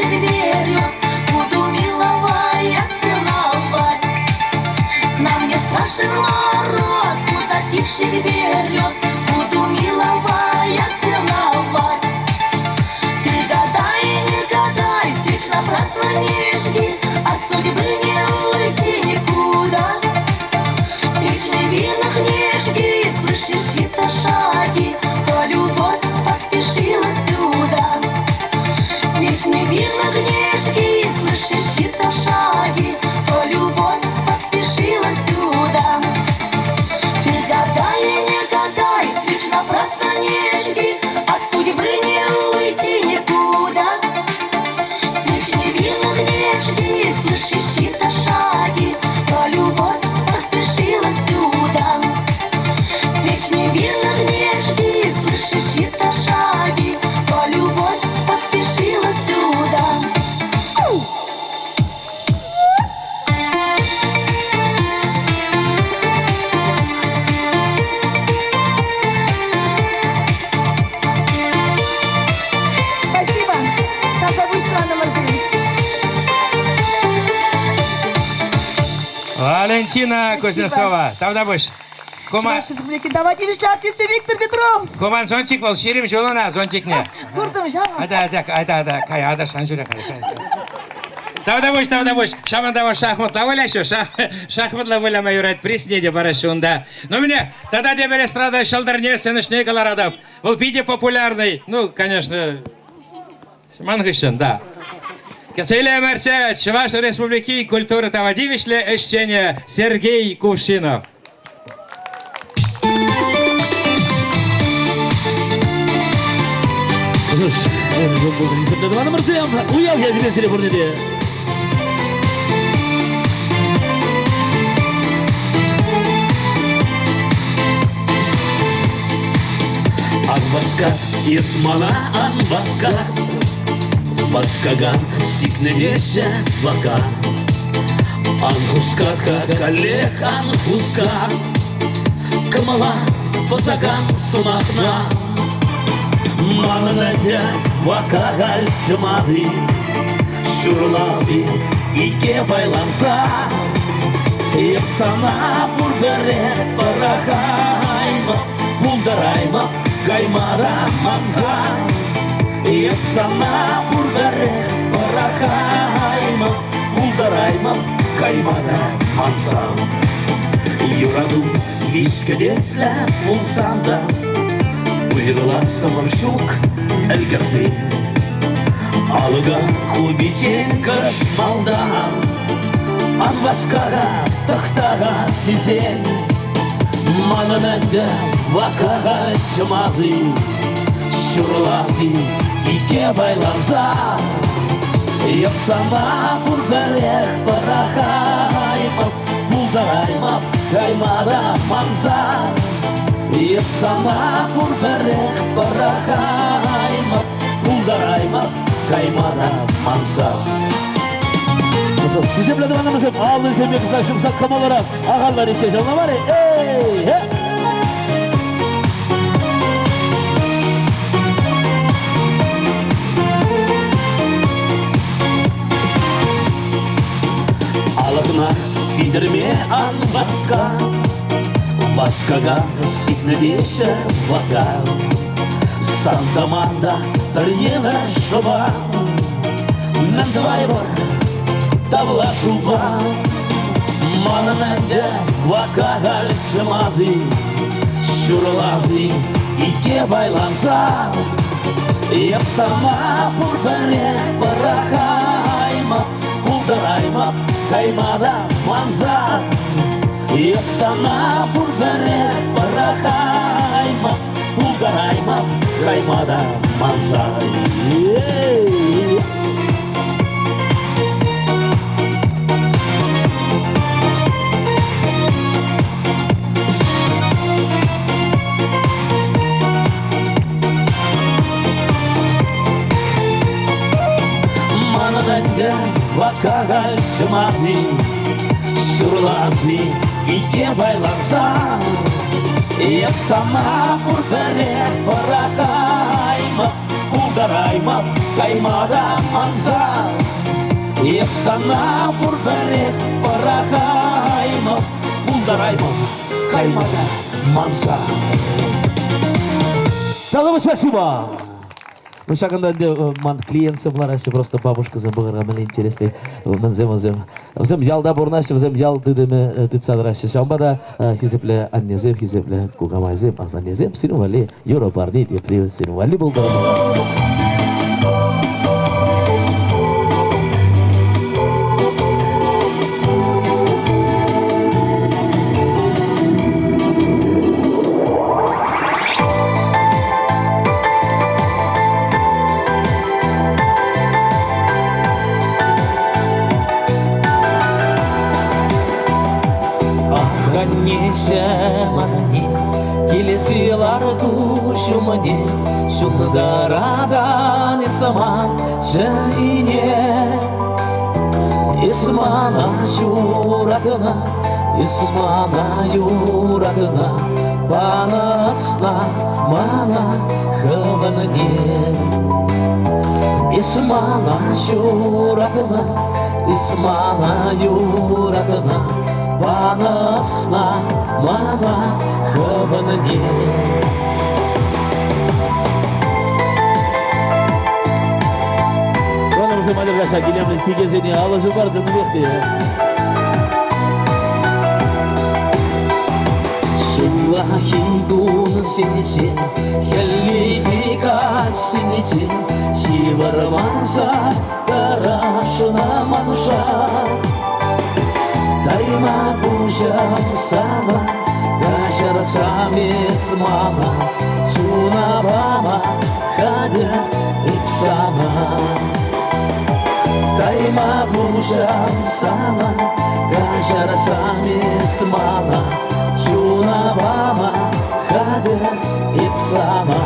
затихших берез буду миловая целовать. Нам не страшен мороз, у затихших берез буду миловая целовать. Ты гадай, не гадай, свеч напрасно не жги, от судьбы не уйти никуда. Свеч невинных не жги, слышишь чьи-то шаги, то любовь поспешила сюда. Свеч невинных не жги, слышишь чьи-то шаги, то любовь поспешила сюда. Ты гадай, не гадай, свеч напрасно не жги, от судьбы не уйти никуда. Свеч невинных не жги, слышишь чьи-то шаги, то любовь поспешила сюда. Свеч невинных не жги, слышишь чьи-то шаги, то любовь поспешила сюда. Спасибо. Как обычно, Анна Марковна. Валентина Кузнецова. Тавда буш. Кума. Ваши республики, давайте вишли артисты Виктор Петров. Куман зонтик бол, шерим жолына зонтик не. Курдым, жама. Айда, кай, ада шанжуля кай. Тавда буш. Шамандава шахмат лаваля шо, шахмат лаваля майорат присниде барашунда. Но мне тогда дебер эстрада шалдарне сенешне галарадов. Был пиде популярный, ну, конечно, Мангышин, да. Кацелия Мерча, Чуваш Республики культуры Тавадивишле, Эщене Сергей Кувшинов. Анбаскат, Исмана, Анбаскат, Баскаган, Сикневеща, Вака, Анхускат, Калек, Анхускат, Камала, Пазаган, Сумахна, Мананадя, Вакагаль, Чумази, Шурлази, Ике Байланса, Епсана, Бурбере, Парахайма, Булдарайма, Гаймара, Манза, Епсана, Бурбере, Парахайма, Булдарайма, Гаймара, Манза. Юраду, Вискадесля, Пулсанда, Увидела Самаршук, Эльгарзи, Алга, Хубиченко, Шмалдан, Анваскара, Тахтара, Физень, Мананада, Вакара, Чумази, Шурлази, Ике Байланза, Епсана, Бурберех, Парахайма, Булдарайма, Гаймара, Манза, Епсана, Бурберех, Парахайма, Булдарайма, Гаймара, Манза. Size bile devam edin. Ağlı cemiyet kızlar saklam olarak ağalar işte canlı var ya. Hey! Алакна пидерме ан васка, васкага сикневеше вака, Санта-Манда тарьева шоба, Мендвайбор тавла шуба, Манананде вакагаль чамази, Шурлази ике байланса, Епсана Бурбере Парахайма, Булдарайма, Гаймара, Манза, Епсана Бурбере Парахайма, Булдарайма, Гаймара, Манза. Манананде вакагаль чамази, Шурлази ике байланса, Епсана Бурбере Парахайма, Булдарайма, Гаймара, Манза, Епсана бурдарек парахайма, булдарайма, каймада манса. Тогда спасибо. Ну, сейчас, когда клиент собрался, просто бабушка забыла, мне интересно, взем ялда бурнаши, взем ял дыдеме дыцадраши, шамбада хизепле аннезем, хизепле кугамайзем, азанезем, синували, юра парни, тепли, синували булдарайма. Манне, келесилар душу мне, шундарадан исаман жайне. Исмана юрадына, исмана юрадына, панасна мана хаванне. Исмана юрадына, исмана юрадына, панасна мана хаванне. Konumuzu Madrasa Gilem'in pigezini alıcı vardı mı bekliyor? Şullahi gun sinişin, hellihi kaç sinişin, şivarmansa karşına manşa. Dayma bujam sana, gaşar samis mama, şuna bama, kader ipsana. Dayma bujam sana, gaşar samis mama, şuna bama, kader ipsana.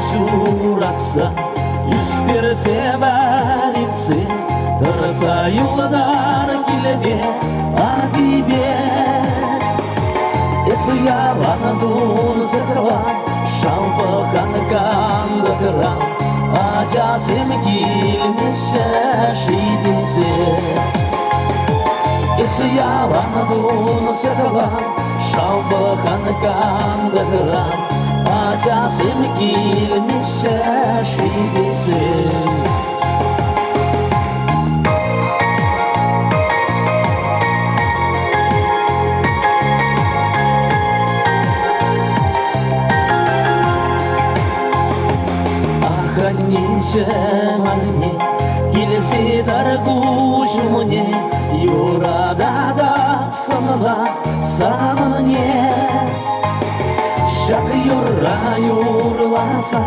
Şuratsa, üstlerse varitse, darasa yollar gilede adibe. Esi yalanadun zakırva, şambakan kandıkıran, acasem gilmişe şidise. Esi yalanadun zakırva, şambakan kandıkıran, acasem gilmişe şidise. Аханнеше манне, келесе даргушу мне, юрада да псамна санне. Şak yurra yurlasa,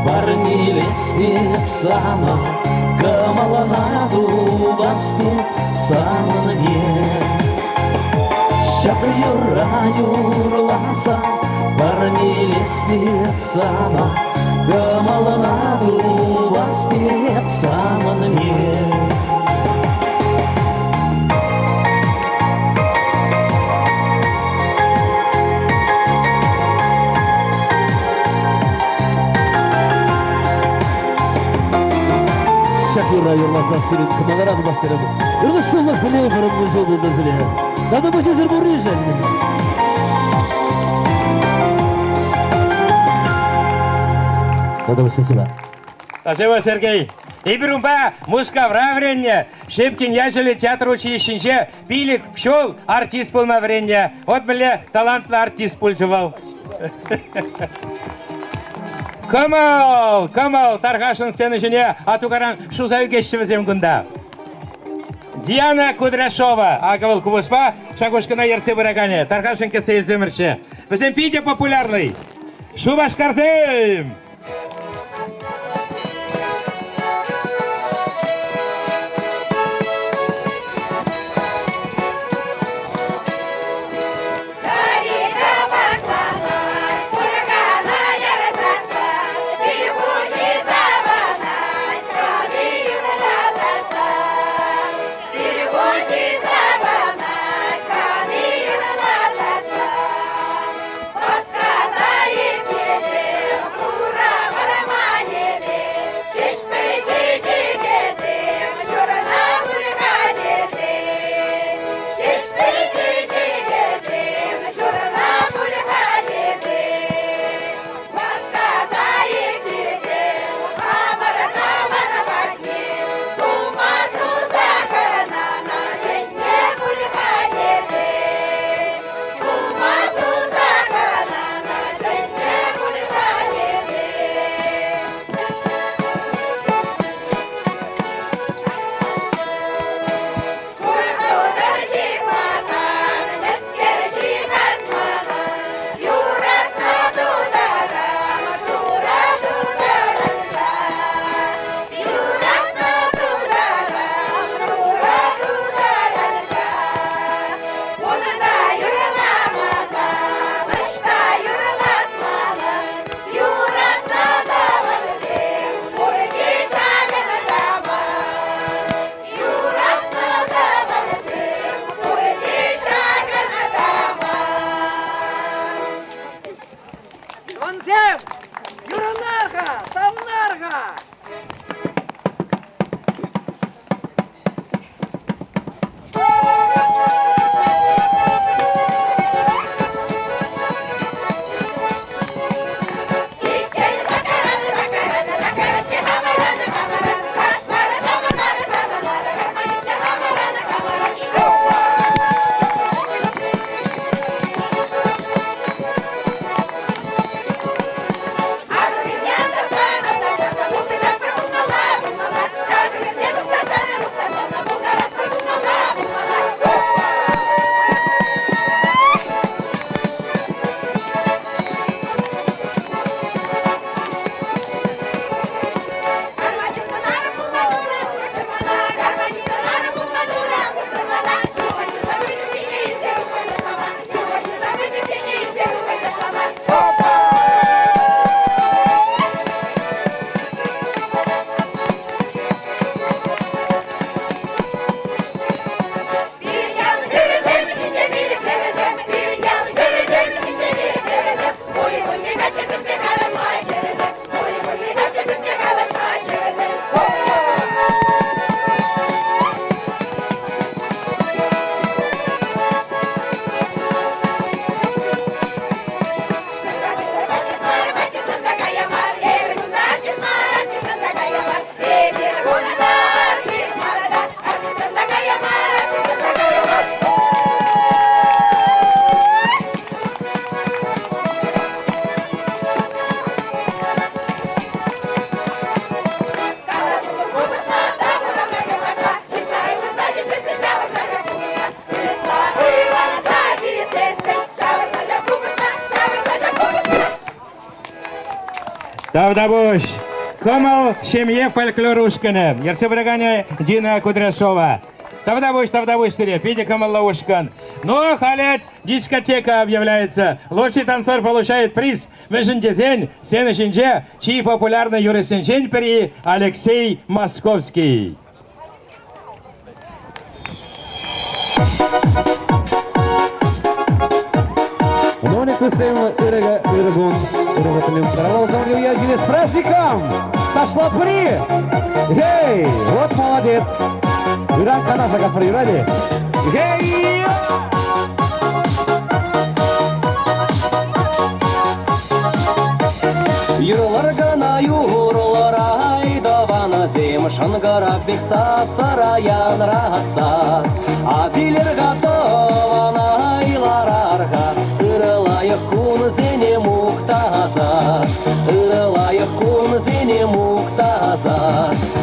barnilesnip sana, kamalana dubastip sanne. Şak yurra yurlasa, barnilesnip sana, kamalana dubastip sanne. Şakirra yollasa sürün kımalara adı bastırım. Irgısınlar file fırın müziği buldu zile. Tadı başı zır buraya jeldi. Tadı başı sıra. Спасибо, Сергей. И берумба музыка времени. Шипкин, ежели театр училищенче, пилик, пчел, артист был на времени. Вот, бля, талантный артист пульчевал. Камал, Таргашин сцены жене, а тугаран шузаю гещевізем гунда. Диана Кудряшова, агавал кубуспа, шагушкана ерце вырагане, Таргашин кецейл земерче. Бізден пиде популярный. Шубашкарзем! Перевод Тавдабуш, Комал семье фольклорушканы, Ерцебрагане Дина Кудряшова. Тавдабуш, сире, пиди Комалаушкан. Ну, халет, дискотека объявляется. Лучший танцор получает приз. Межендезень, Сенешинже, чьи популярный юрисенчень при Алексей Московский. С праздником! Пошла при! Эй, вот молодец! Иранка наша Гафри, ради! Эй! Юрлар гана юрлар айдавана зем шангара бекса сараян рахатса азилер гатавана айларарга ырылайық кун зене муктаза ырылайық кун зене муктаза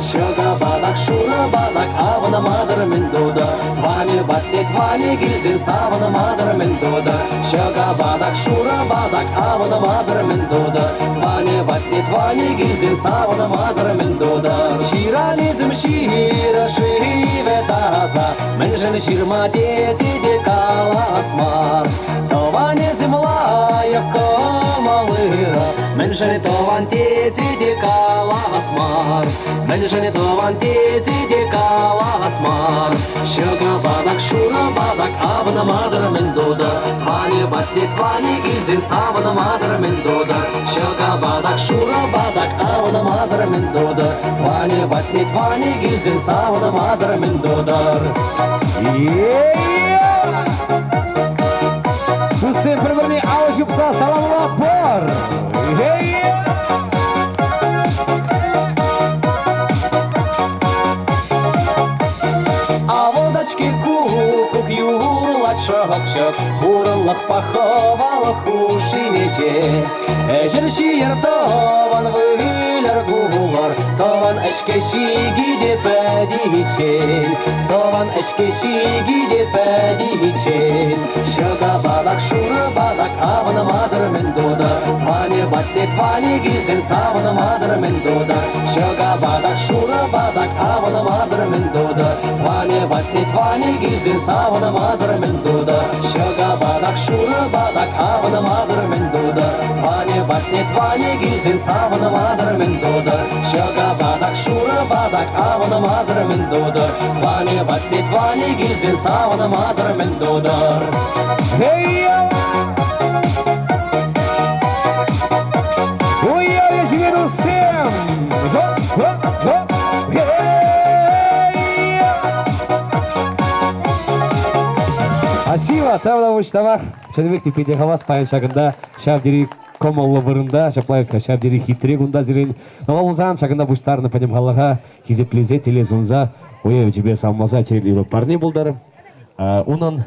шыга бадак шура бадак авана мазыр мендуда вани баттет вани гилзен савана мазыр мендуда шыга бадак шура бадак авана мазыр мендуда вани баттет вани гилзен савана мазыр мендуда ширанизм шира шиве таза менжен ширма тезиде каласмар товане землаев комалыра менжен тован тезиде каласмар менжен тован тезиде каласмар Шага бадак, шура бадак, авна мазара мен дода. Твани батли, твани гизин, савна мазара мен дода. Шага бадак, шура бадак, авна мазара мен дода. Твани батли, твани гизин, савна мазара мен дода. Шусе бір-біріне ауыз жұпса саламалақ бар. А водочки кукук юрлать шапчак, хураллах паховалах ушинече. Әжірші ертован вүйлер гулар, таван әшкеші де пәдивичен, таван әшкеші де пәдивичен. Шыға бадак, шуры бадак, авына мазыр мен дода. Тване батле, тване гизен, савына мазыр мен дода. Шыға бадак, шуры бадак, авына мазыр мен дода. Тване батле, тване гизен, савына мазыр мен дода. Шыға бадак, шуры бадак, авына мазыр мен дода. Тване батле, тване гизен, савына мазыр мен дода. Шыға бадак, шуры бадак, авына мазыр мен дода. Тване батле, тване гизен, савына мазыр мен дода. Спасибо, тавда уштава. Ченебек типиде хавас паян шагында шавдири комоллы бырында, шаплайка шавдири хитрегунда зирен. Налалузан шагында буштарны падем халлага, хизеплезе телезунза, уев тебе салмаза черли парни булдары. Унан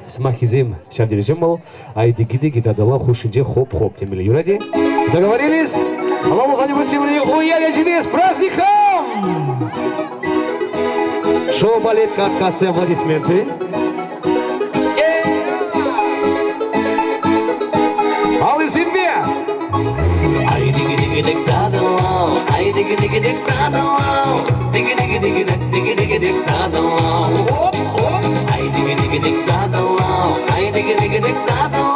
смахизем шавдирижем был, айдигиди гитадала хушинже хоп-хоп темели. Юради? Договорились? Налалузан будем уев тебе с праздником! Шоу балет как кассы аплодисменты. Ay digi digi dig dadalo, ay digi digi dig dadalo, digi digi digi dig dadalo, hop hop. Ay digi digi dig dadalo, ay digi digi dig dadalo,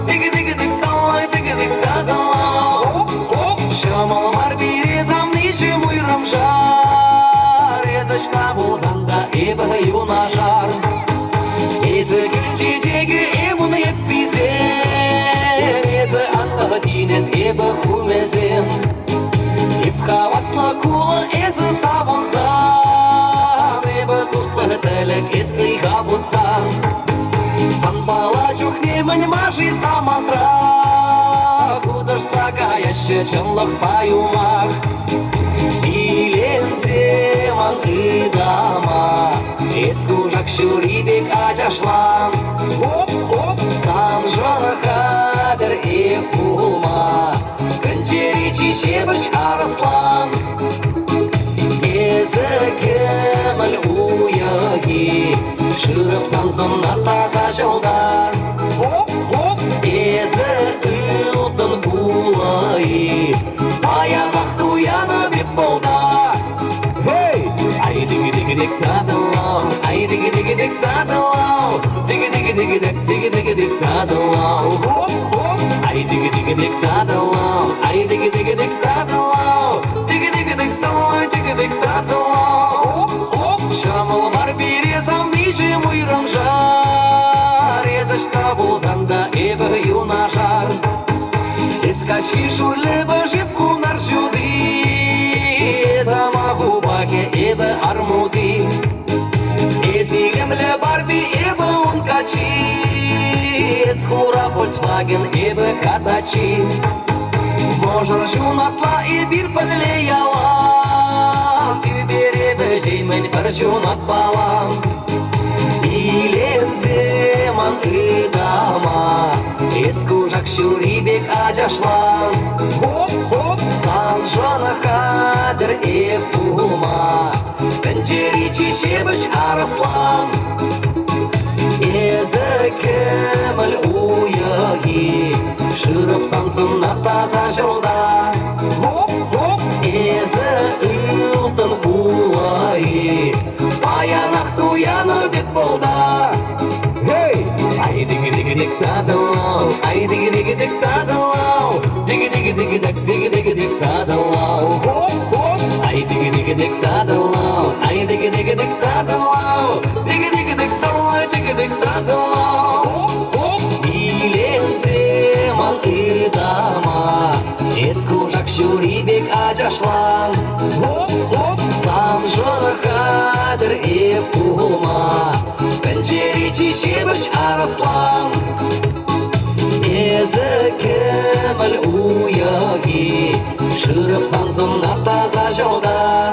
digi digi dig dadalo, hop hop. Şamal var bir zamnici muyram şar, yazışta bulzanda ebe yunaşar, ezi gülçecegi ebunu yetbize. Dines ebe humezin, ipkavasla kula ezi sabunzan, ebe tutla telek ez ihabutsan. San palaçuk nemen maji samantra, kudar sagayaşı çınlık payumak. Bilenzem idama, eskujak şuribek acaşlan. Hop hop, san jana kader epulma, Көнчеричи шебіш арыслан. Езі кеміл уяги, шырып сансынар таза жылдар. Хоп хоп, езі ұлтын кулайы, баянақ туяны беп болда. Ай диги диги дик тадылау, ай диги диги дик тадылау, диги диги диги дик диги диги дик тадылау. Хоп хоп, ай диги диги дик тадылау, ай диги диги дик тадылау, диги диги дик тадылау, диги дик тадылау. Хоп хоп, шамыл бар березам ниже муйрам жар, езышта болзанда эбі юнашар. Ескаши шулебі жепку наржуды, замагу баке ебі армуды. Ezigimle Barbie ебі ункачи, Ескура Volkswagen ебі кадачи. Можыр жунатла и бір пірле ялан, Тюбереді жеймен бір жунат балан. Иленземан ыдама, Ескужак шурибек ажашлан. Хоп хоп, сан жана кадр епулма, Көнчеричи шебіш арыслан. Езі кеміл уяги, шырып сансынар таза жылда. Хоп хоп, езі ұлтын кулайы, баянақ туяны бет болда. Ай диги диги дик тадылау, ай диги диги дик тадылау, диги диги диги дик диги диги дик тадылау. Хоп хоп, ай диги диги дик тадылау, ай диги Диги-диги-дик таталау, диги-диги-дик талай, диги-дик таталау. Иленсем ал ырдама, эскужак шурибек ажашлан. Санжона хадыр еп пулма, пенчеричи шебіш араслан. Езі кеміл уяги, шырып санзына таза жолда.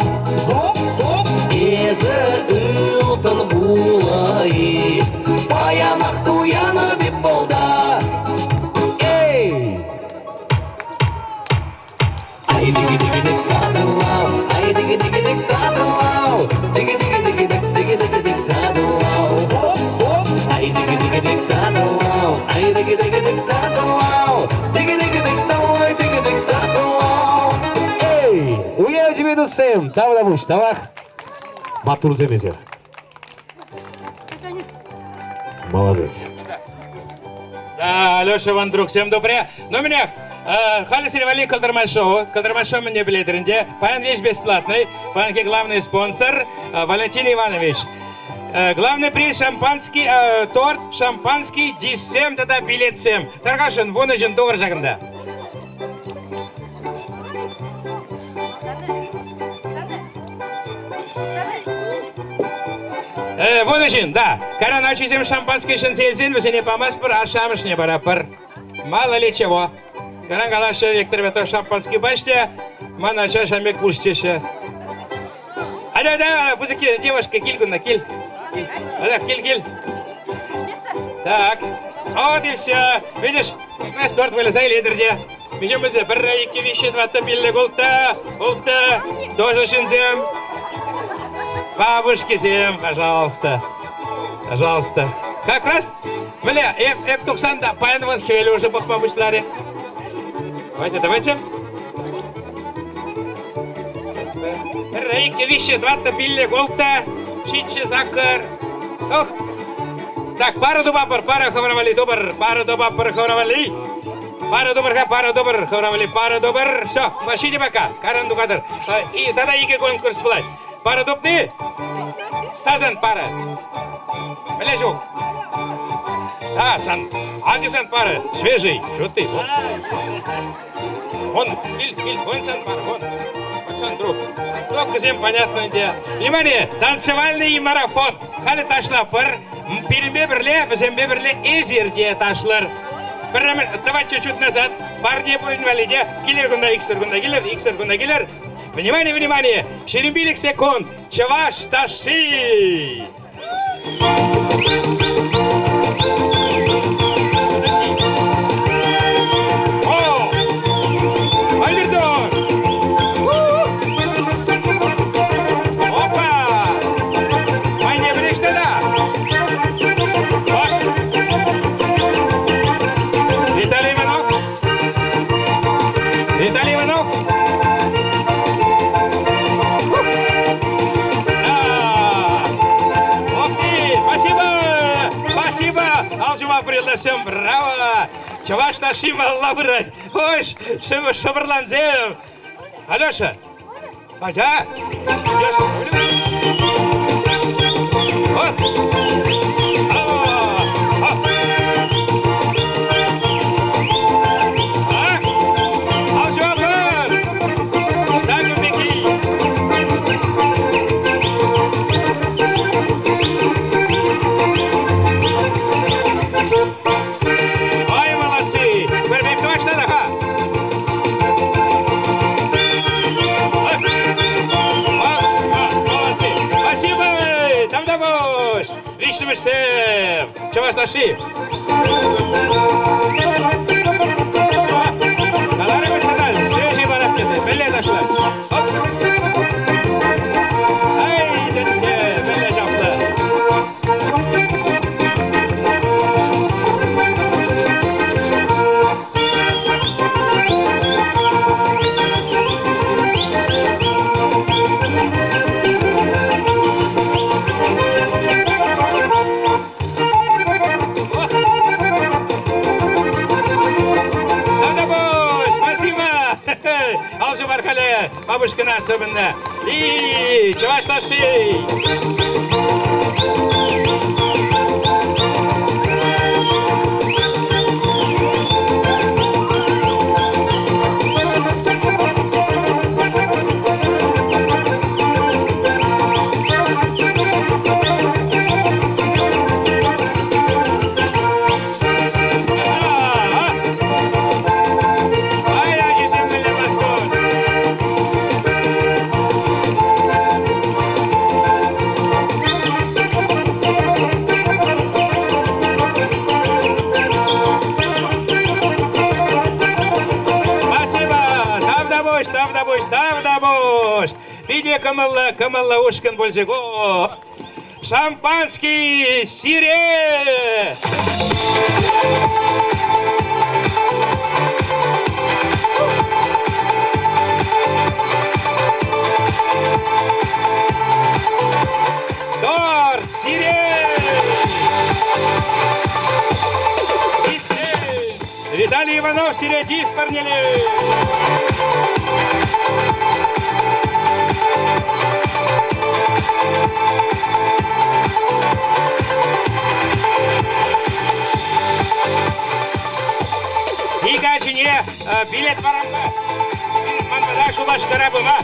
Езі ылтын булайы, баянақ туяны беп болда. Эй! Ай диги-диги-дик тадылау, ай диги-диги-дик тадылау, диги-диги-диги-дик, диги-диги-дик тадылау. Ай диги-диги-дик тадылау, ай диги-диги-дик тадылау, диги-диги-дик талай, диги-дик тадылау. Эй, уяв тебе досым, там да буш, тавах. Матур земезер. Молодец. Да, Алеша Ван Друг, всем добрый. Ну, меня, Халис Ревали Калдерман Шоу мне билетеринде. Паян вещь бесплатный. Паянки главный спонсор Валентин Иванович. Главный приз шампанский, торт шампанский, дисем, тогда билет 7. Таргашин, вон один доллар жагында. Вон один, да. Когда начнем шампанский шенсельзин, вы не помаспор, а шамышне барапар. Мало ли чего. Когда галаша Виктор Петров шампанский бачте, мана шамик пустище. Да, пузыки, девушка, кильгуна, киль. Да, киль. Так, вот и все. Видишь, у нас торт вылезай лидерде. Межем это барайки вещи, 2 табильные голта, тоже шинзем. Бабушки зем, пожалуйста. Пожалуйста. Как раз, бля, Туксанда, паян вон хвели уже бахмабышларе. Давайте. Рейки вещи, 2 табильные голта, чинчи закар. Ох. Так, пара дубапар, пара хавравали, добр, пара дубапар хавравали. Пара добр, хавравали, пара добр. Все, машине пока, каранду кадр. И тогда ике конкурс плать. Пара дубны? Стазан пара. Блежу. Да, сан. Адисан пара. Свежий. Что ты? Вон, вон сан пара, вон. Сан друг. Только всем понятно где. Внимание, танцевальный марафон. Хали ташла пар. Перембе берле, взембе берле, эзерде ташлар. Давай чуть-чуть назад. Парни по инвалиде. Киллер гунда, иксер гунда, киллер. Внимание! Шерембилик секунд! Чаваш таши! О! Альбердон! Опа! Майне бреште да! Виталий Иванов! Пригласим, браво! Чаваш нашим лабрать! Ой, шабарланзем! Алеша! Пойдя! Чаваш наши! Свежий барабкесы, беле нашла! Ай, дэнсе, беле жапта! Бабушкина особенно. И чуваш наши. Виде камалла ушкан бользего. Шампанский сире. Торт сире. Виталий Иванов сире диспарнили. Игачине билет барамда. Манбада шубаш карабыма.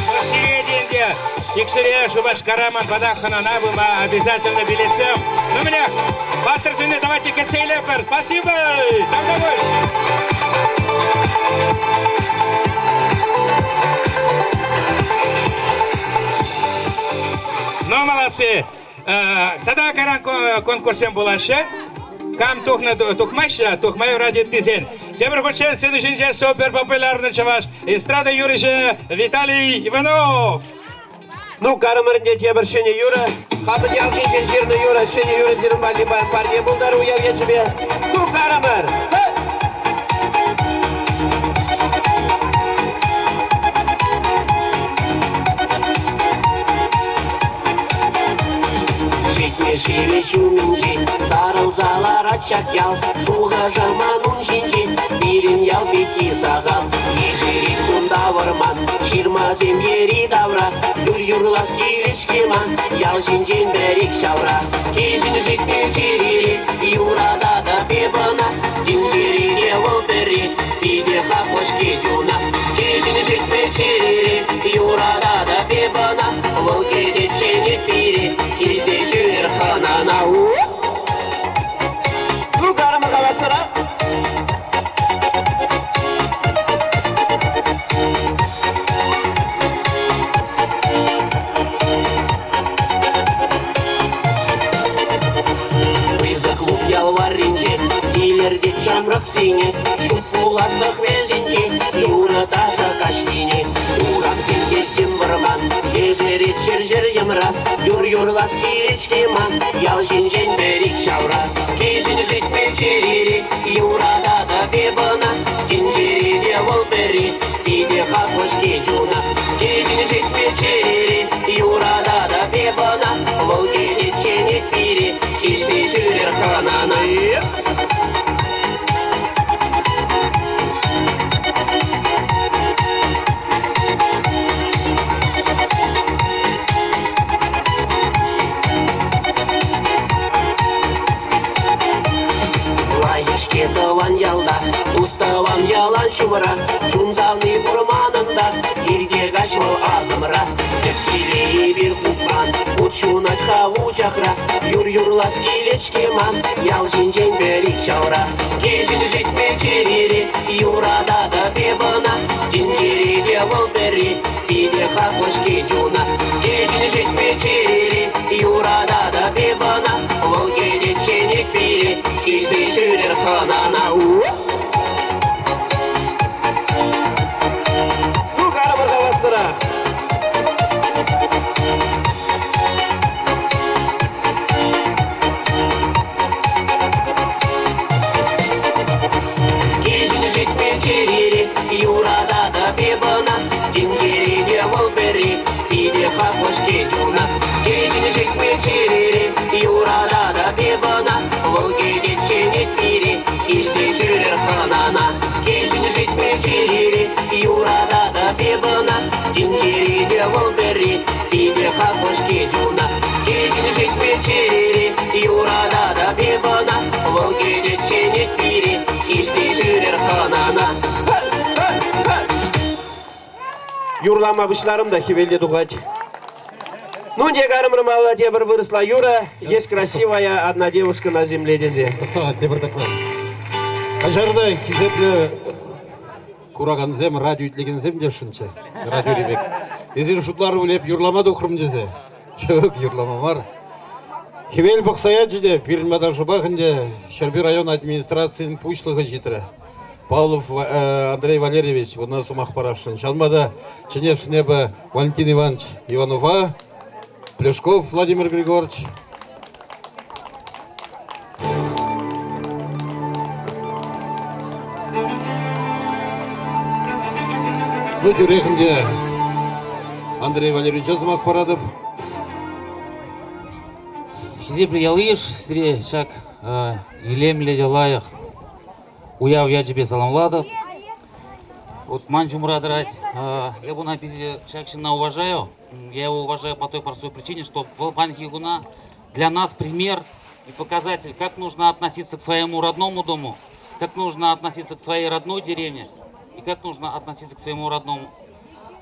Посередине текшере шубаш караман бада ханана быма обязательно билетсем. Ну меня, пасторжины, давайте концейлепер. Спасибо. Там домой. Ну, молодцы. Тогда каран конкурсем булашы. Кам тухмаша, тухмаю ради тизен. Теперь хочется следующий день супер популярный чаваш. Эстрада Юрыша Виталий Иванов. Ну, карамарынде тебір шене Юра. Хабын ялшынчен жерні Юра, шене Юра зерін бали парне бұлдар уяв ечібе. Ну, карамар. Шеве шуминчи, сарылзалар атчакял, шуға жаман уншинчи, бирин ял беки сағал. Ежерит кунда варман, ширмазем ери давра, юр-юрлас киришкеман, ял шинчен берек шавра. Кезін жетпе жерері, юрада да бебана, дин жереге ол бере, биде хақлыш кежуна. Кезін жетпе жерері, юрада да бебана, ол кеде ченет бире, кезе жер ханана. Ну, карама қаластыра. Илерде чамрак сине, шут пулаздық везінче, юра таша каштине. Урам сенге сен варман, ежерет жер емра, юр-юрлас киречкеман, ял жен берек шавра. Кезін жетпе жерері, юрада да бебана, кен жереде ол бері, биде хақлыш кежуна. Кезін жетпе жерері, юрада да бебана, ол кенет ченет бире, келсе жүрер ханана. Кетован ялда, уставан ялан шумра, шумзавны бурманында, ирге гашмал азымра. Тепкилей бир купан, учунать хаву чахра, юр-юрлас килечкеман, ял жинжен берик шаура. Кезін жетпе жерері, юрада да бебана, динжереге ол бері, биде хақлыш кежуна. Кезін жетпе жерері, юрада да бебана, ол кеде ченек бире, келсе жүрер ханана. Ну, карамар қаластыра. Кезін жетпе жерері, юрада да бебана, динжереге ол бері, биде жүрер ханана. Кезін жит печерері, юрада да бебана. Тинжериде волбери, тебе хахош кежуна. Кезін жит печерері, юрада да бебана. Волгеде ченет пири, илде жүрер ханана. Юрлама бышларым да хивелде дугать. Ну, не гарм рымала, дебр выросла Юра, есть красивая одна девушка на земле дезе. Дебр такой. Ажарда хизепле кураганзем, радио итлегензем дешинче. Радио ребек. Езер шутлар улеп юрламады ухрым дезе. Чөк юрлама бар. Хивел бақсаячы де, пирмада жубағынде Шерби район администрацияның пучлығы жетірі. Павлов Андрей Валерьевич, у нас махпаравшин. Шалмада Ченешнеба Валентин Иванович Иванова, Плешков Владимир Григорьевич. Ну, тюрехінде Андрей Валерьевич Азмах Парадов. Хизепли ялыш, сре шак елемле делаях. Уяв я тебе саламладов. Вот манчу мурадрать. Я бы написал Шакшина уважаю. Я его уважаю по той простой причине, что Волпан Хигуна для нас пример и показатель, как нужно относиться к своему родному дому, как нужно относиться к своей родной деревне и как нужно относиться к своему родному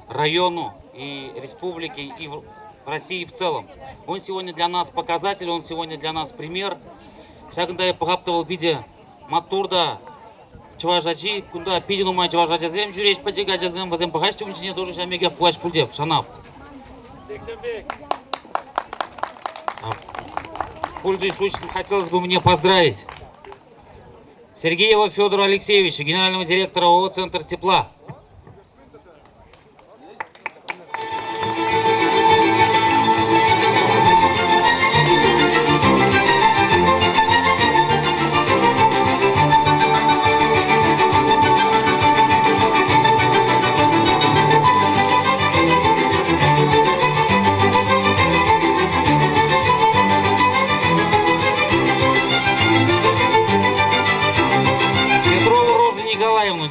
району и республике и в России в целом. Он сегодня для нас показатель, он сегодня для нас пример. Шагында я похаптывал в виде матурда чуважачи, куда пидину май чуважачазем, жюреш потягачазем, возем пахачти унчине тоже шамега плащ пульдев, шанав. Пользуясь случаем, хотелось бы мне поздравить Сергеева Федора Алексеевича, генерального директора ООО «Центр тепла».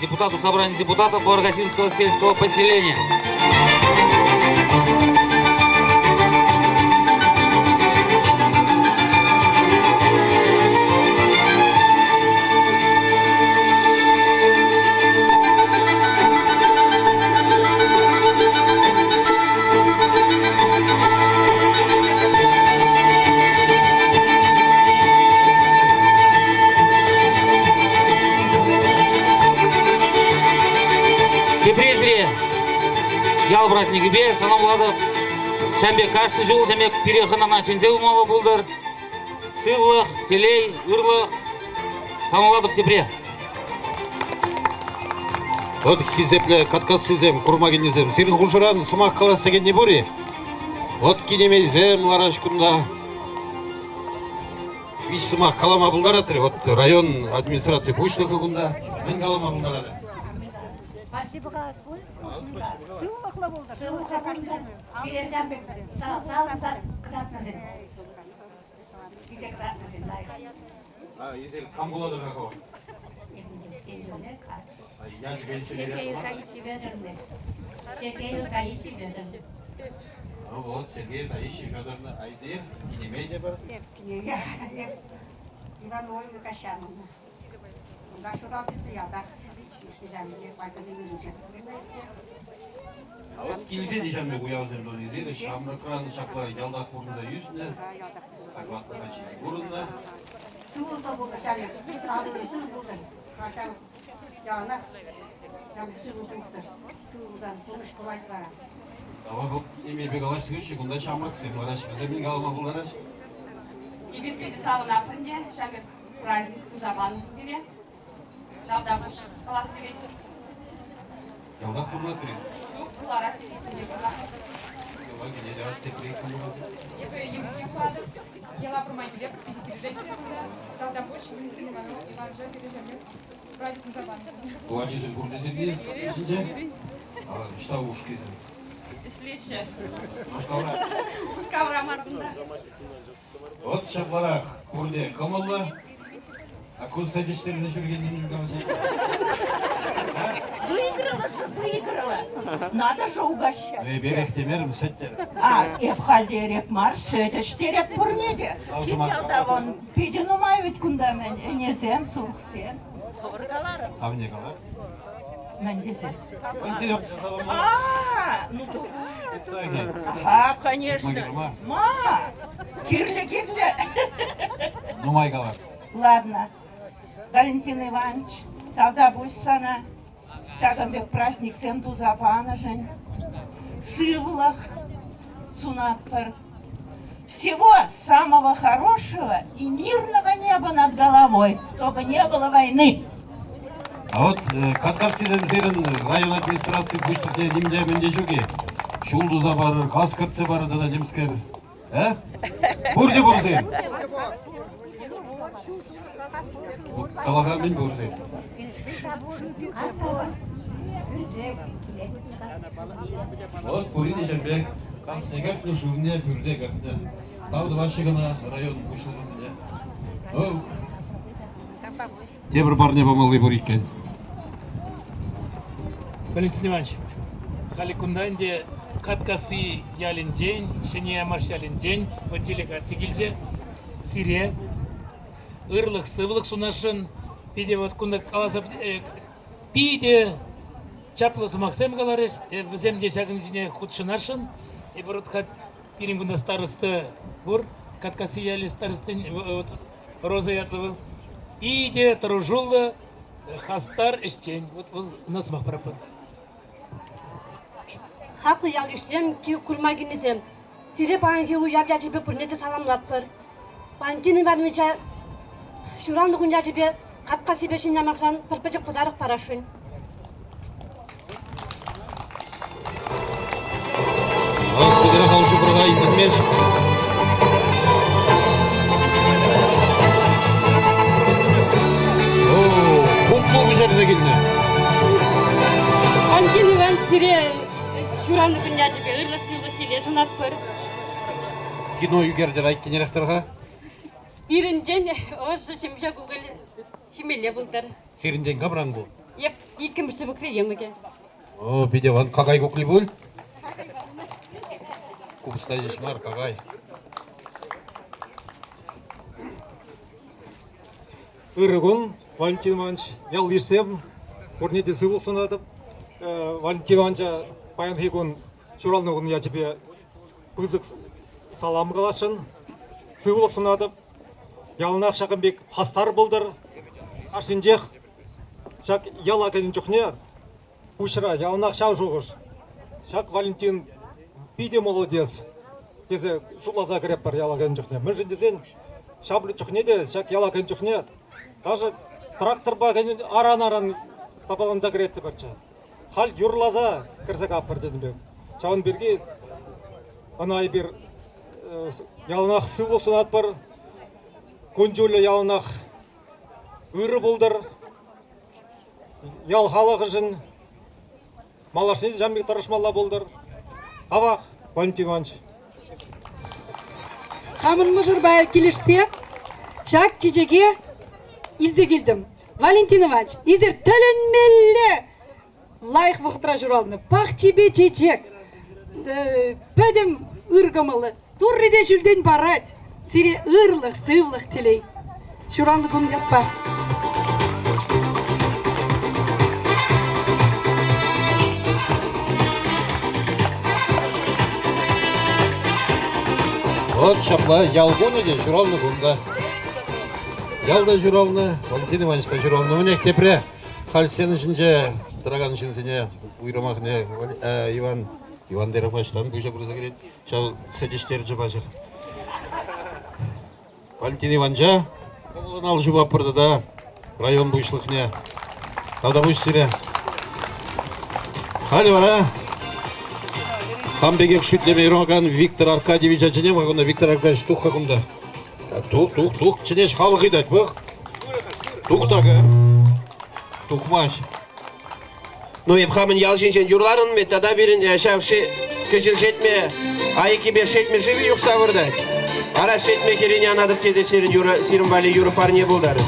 Депутату собрания депутатов Баргасинского сельского поселения. Ял праздник бе, санамладов, шамбек кашты жол, шамбек переханана чензел мало булдар, сывлах, телей, ырлах, санамладов тепре. Вот хизепле каткасызем, курмагенезем, сирин хушаран сумах калас деген не бори. Вот кинемейзем, ларашкунда. Иш сумах калама булдаратыр, вот район администрации пучлыхы кунда, мен калама булдаратыр. Спасибо, Господь. Сыйлықлы болды. Езел кам болады рахо? Я вот, Сергей Таисия Федоровна, Айзер, Кинемейде бар? Иван Ольга Кащановна. А вот кинесе дешамбек уявзем долезер, шамрыкран шакла ялдак бурында юсне, так вастага чини бурында. Сывыл да болды, шамек. Алдығын сывыл болды. Қашам яғына, сывыл болды. Сывылдан тұрмыш бұлайды бара. Ава бұл еме бек алаш түгінші, күнда шамрық сен бараш, бізе мен қалма бұл араш. Ибет педи савна апынде, шамек праздник забан тебе. Давда буш, классный ветер. Ялдақ бурна кірен. Бұлар асетінде бұла. Ялдақ генерал текрейсін бұрады. Ела промайки леп, пережейте. Давда буш, Иван же пережейте. Праздник забан. Куачизм курды Сергей, шинче? Шта ушкизм. Шлище. Мускавра. Мускавра мардында. Вот шапларах курде камалла. Акун садиштеріне жүргеннен қаласың. Выиграла. Надо же угощать. Берег темерім, сөттер. Епхалдерек мар, сөтештерек бұрнеде. Кемелда вон, пейден умай ведь күнда мен, енесем, сурқсен. Авне қалар? Мен десем. Ну да. Конечно. Ма, кирле. Нумай қалар. Ладно. Валентин Иванович, тогда пусть sana Шагамбек праздник центу запана жень. Сывлах, сунатпар. Всего самого хорошего и мирного неба над головой, чтобы не было войны. А вот Каткасиден район администрации пуштыке немде менде жүге. Шулдуза барыр, Каскыртсы барыр да немскер. Бурде бурсен. Қалаға мен бурсен. Вот Пурин Шербек, Каснегат Нушувне, Пюрде Гартне. Тавды Вашигана район пуштыгысыне. Тебір барне помогли буриккен. Валентин Иванович, Халикунданде Каткасы ялин день, Шене Маш ялин день, вот делегация гильзе, Сирия, Ырлых, Сывлых сунашын, Пиде вот кунда каласап, Пиде Чаплысы Максим галарыш, Взем десягын зине худшынашын, и вот хат Пирингунда старосты бур, Каткасы яли старосты, вот Роза Ятлова, Пиде Таружулы, Хастар Эштень, вот насмах пропад. Haklı yalıştırım ki kurma günüzüm. Size bana ki uyap yaşayıp burnete salamlatpır. Ben cini vermeyece şuranlık gün yaşayıp katkası beşin yamaklan pırpıcık pazarık paraşın. Segera kalışı buraya indirmez. Kutlu bir şeride geldi. Ben cini ben Siriye şuranlık gün yaşayıp ırla sığlık dile sunatpır. Kino yügerdir ayt generektarga. Birincen orası şimşe Google şimelle buldur. Serinden kabran bu. Yep, ilk kimse bu kriyem ki. O bir de van kagay kokli bul. Kubsta jishmar kagay. Ырыгун Валентин Иванович ял ирсем орнете сывыл сунатып Валентин Ивановича баян хигун чуралнығын ячепе пызык салам кылашын сывыл сунатып ялынақ Шақынбек хастар болдыр ашинжех шак ял акаден жүхне ушра ялынақ шау жуғыш шак Валентин биде молодец кезе шулаза кіреп бар ял акаден жүхне мін жіндезен шаблы жүхне де шак ял акаден жүхне даже трактор багын аран тапалан закретті барча. Хал юрлаза кірсек апыр дедім бек. Чауын берге анай бір ялынақ сывлы сунат бар. Конжулы ялынақ үрі болдыр. Ял халығы жын. Малашын жамбек тарышмалла болдыр. Авақ, Валентин Иванович. Хамын мұжыр байыр келішсе, чак чечеге илзе келдім. Валентин Иванович, изер төлінмелі лайық вұқтыра жүралыны. Пақ чебе чечек, пәдім ұрғымылы, тұрреде жүлден барад. Сире ұрлық, сывлық телей. Шуранды күн yappa. Вот шапла ялгуны де журалны күнда. Ялда журалны, Валентин Иванович та журалны. Мне кепре халсен жинже траган жинсене уйрамахне Иван Дерабаштан буша бурза келет. Шал сетиштер жабажыр. Валентин Иванжа қолын ал жубап бұрды да район бұйшылықне. Тавда бұйш сире. Хали бара. Хамбеге күшітлеме үйренген Виктор Аркадьевич әжіне мағында Виктор Аркадьевич тұқ қақында. Тұқ, чынеш халық едет бұқ. Тұқтағы. Тұқмаш. Ну, епхамын ялшинчен юрларын ме, тада бірін шавши кішіл шетме, айыки бер шетме живі юқса вырдать. Ара шетме керене анадып кезе сирін бали юры парне бұлдары.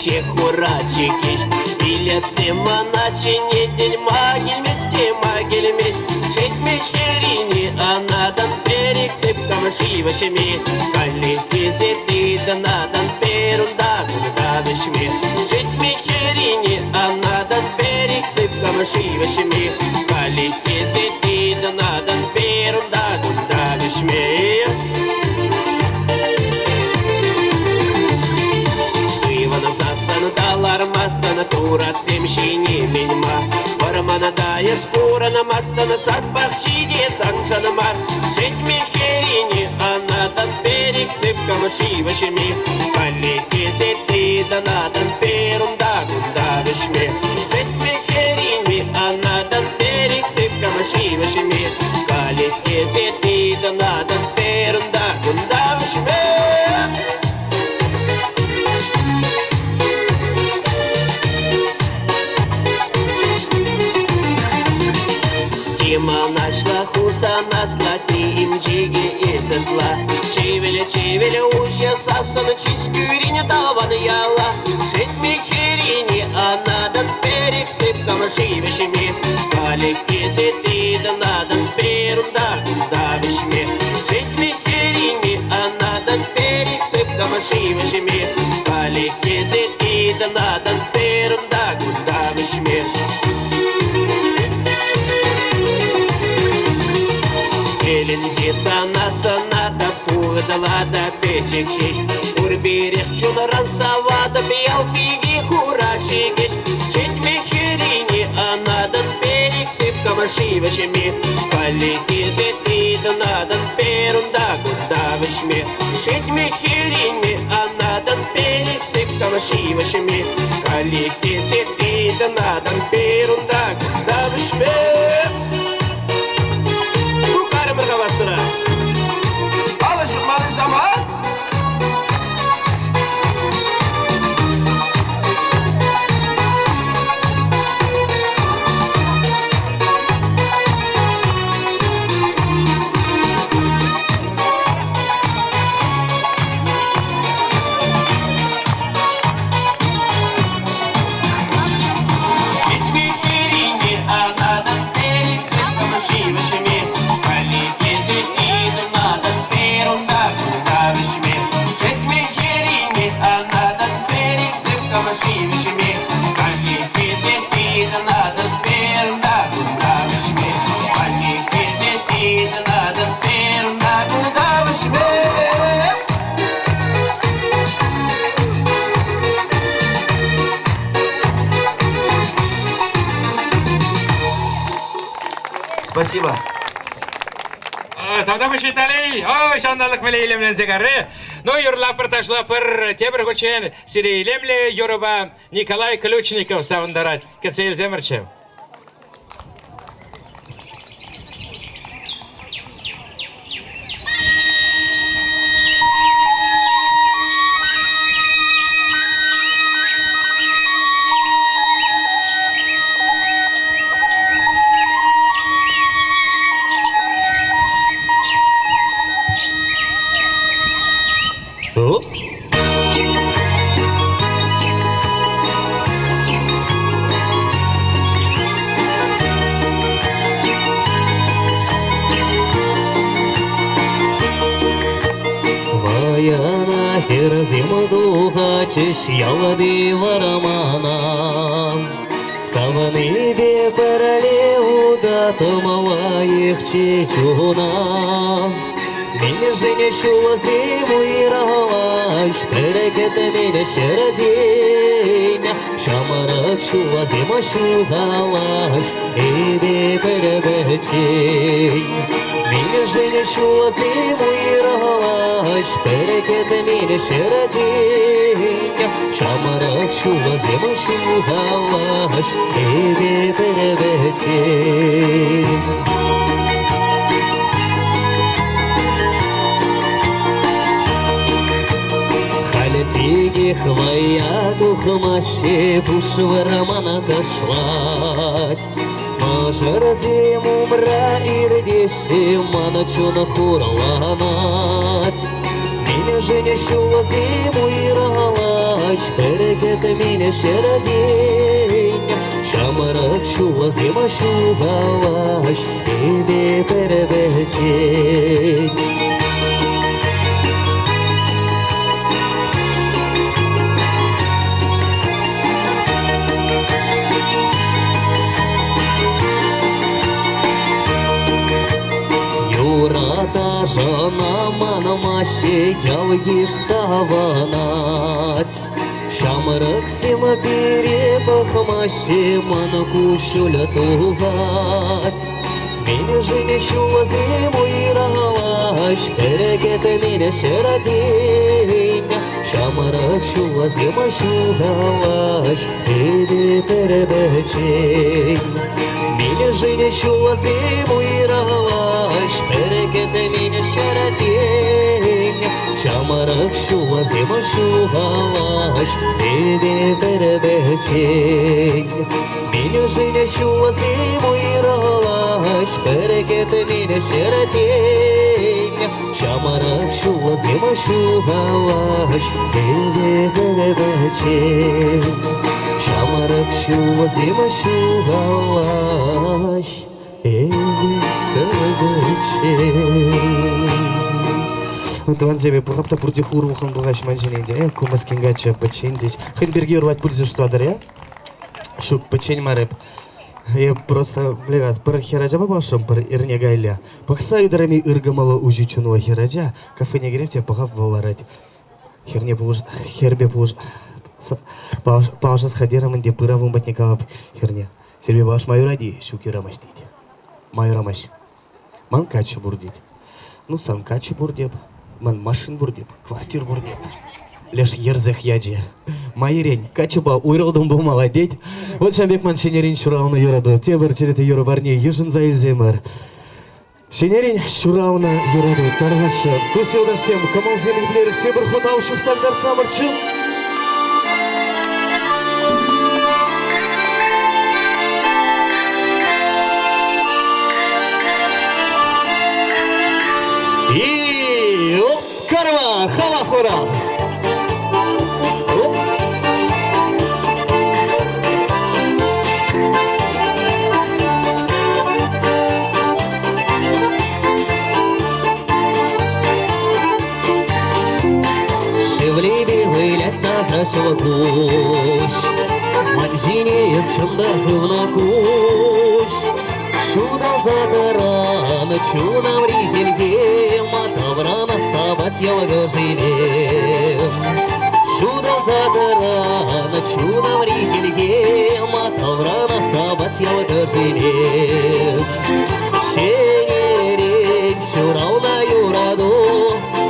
чек урачик еш. Билет теманачи не день магель вместе магель вместе. Шесть мехерини, анадан перик сыпкам шивашими. Кали физиты, надан перунда, куда вишми. Шесть мехерини, анадан перик сыпкам шивашими. Кали физиты, надан перунда, куда вишми. Мастана тура семшини минма Вармана дая скура на мастана сад бахчине саншана мар. Шесть мехерини, анадан перик сыпкам шивашими. Кали кизиты, надан перунда, куда вишми. Шесть мехерини, анадан перик сыпкам шивашими. Кали кизиты, надан перунда, куда вишми. Тима нашла хуса насла, ты им джиги и сетла. Чивели ужья сасана, чискюриня таван яла. Шесть мехерини, анадан перик сыпкам шивашими. Калик кизиты, надан перунда, куда вишми. Шесть мехерини, анадан перик сыпкам шивашими. Калик кизиты, надан перунда, куда вишми. Элензи сана да пудала да печек шиш. Урберех чунаран савада пиял пиги хурачиги. Шесть мехерини, анадан перик сыпкам шивашими. Кали кизиты, надан перунда, куда вишми. Шесть мехерини, анадан перик сыпкам шивашими. Кали кизиты, надан перунда, куда вишми. Alışın malış ama Спасибо. Тогда мы считали, шандалык мелейлем лензегаре. Ну, юрлапыр ташлапыр, тебір хочен, сирейлемле юруба Николай Ключников савындарать. Кецейл земерчев. Ваяна херзима духа чеш ялады варамана. Саваны де парале уда томала их чечуна. Меня женя чула зиму и ралаш, перекета меня шердень. Шамарак чула зима шугалаш, и де перебечень. Меня женя чула зиму и ралаш, перекета меня шердень. Шамарак чула зима шугалаш, и де перебечень. Тиги хвая духмаще пушварамана кашлать. Мажар зиму мра ирдеши маначуна хурланать. Меня женя шула зиму и ралать. Шураваш, перекет меня шердень. Шамарак шува зима шураваш, тебе перебечень. Юрата жана манамаще ялгиш саванать. Шамрак сима перепахмаще манаку шулятугать. Меня жене шува зиму и раваш, перекета меня шердень. Шамрак шува зима шугаваш, тебе перебечень. Меня жене шува зиму и раваш, перекета меня шердень. Шамарак шува зима шугаваш, тебе перебечень. Меня жене шува зиму и раваш, перекета меня шердень. Шамарак шува зима шугаваш, тебе перебечень. Шамарак шува зима шугаваш, тебе перебечень. Туанземе пухапта пурдихуру хан бугаш манжиненде, кумаскингача печендич. Хенберги урвать пульзу что адаре? Шук печень мареп. Я просто блегас пар хераджа бабашам пар ирне гайля. Пахса идарами иргамава ужичунова хераджа, кафе не грем тебя пахав воварать. Херне пуж, хербе пуж. Паша с хадером инде пыравым батникалап херне. Себе ваш мою ради, щуки рамастить. Мою рамась. Манкачу бурдит. Ну санкачу бурдеп. Ман машин бурдеп, квартир бурдеп. Леш ерзех яджи. Майрень, качаба уйродом был молодеть. Вот шамбек ман шенерин шурауна юраду. Тебер череты юру барне южин заильземер. Шенерин шурауна юраду. Таргаша. Туси удасем. Камал земель блерих. Тебер хотау шуксан дарца марчил. И карма, хавасура. Шевлеби вылет на зашелкуш, манжине из чундахов на куш. Чудо задаран, чудо в рихельге, матаврана сабать я вагажиле. Чудо задаран, чудо в рихельге, матаврана сабать я вагажиле. Шенерень шурауна юраду,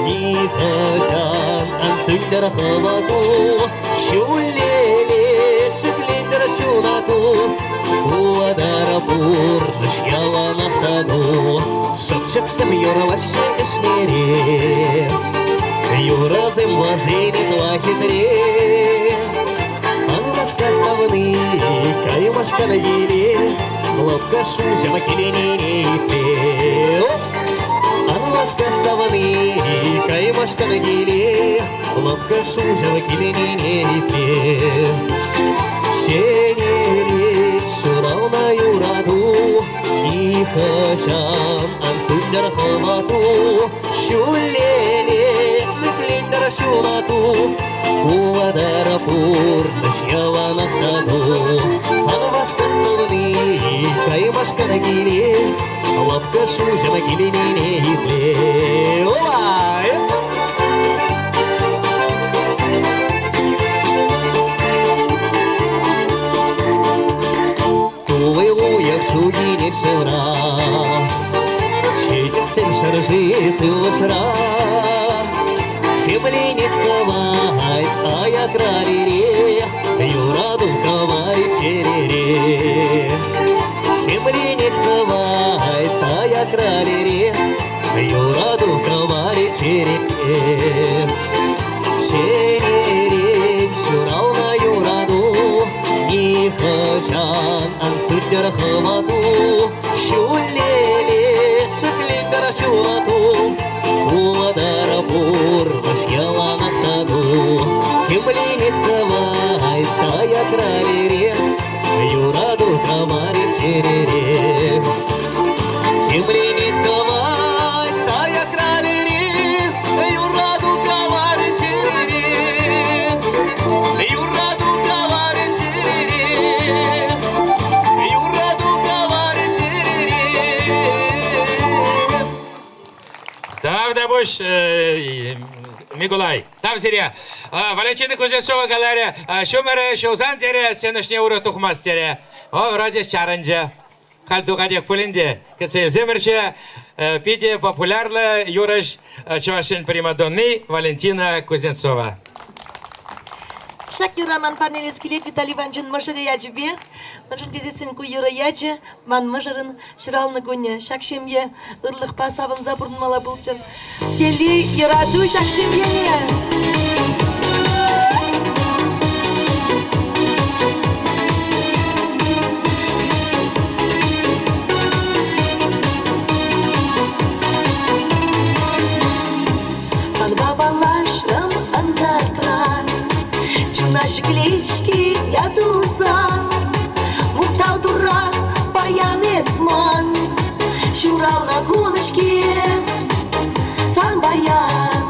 нихашан ансындер хаваку. Шулеле шуклендер шунату, Уадарапур, нышьяла на ходу. Шепчексем юраваше эшнере, юразем вазенит вахитре. Ангаска савны, каймашка на еле, лапка шужа макеленине ипе. Ангаска савны, каймашка на еле, лапка шужа макеленине ипе. Шурауна юраду, нихашан ансындер хавату. Шулеле шиклендер шунату, Уадарапур нышьяла на ходу. Анваска савны, каймашка на гиле, лапка шужа макеленине ипе. Олай! Шугинет шевра, читексен шаржи сылышра. Хебленец кавай, а я кралере, юраду кавай черере. Хебленец кавай, а я кралере, юраду кавай черере. Шенерень шурауна юраду, нихашан ансындер хавату. Шулеле шиклендер шунату, Уадарапур нышьяла на ходу. Хемленец Давдабуш Миколай. Там зря. Валентина Кузнецова галерия. Шумера Шузан тере, сенешне ура тухмас тере. О, вроде чаранджа. Хальтугадек пулинде. Кецель земерче. Пиде популярна юраш чувашин примадонны Валентина Кузнецова. Шак юраман панели скелет Виталий Иванович мажары яджибе, мажын дезесін ку юра яджи, ман мажарын шыралны гуня. Шак шемье ырлых пасавын забурнмала булчын. Кели яраду шак шемье. Наши клички я тузан, Мухтал дурак, баян эсман, Шурал на гуночке, сан баян.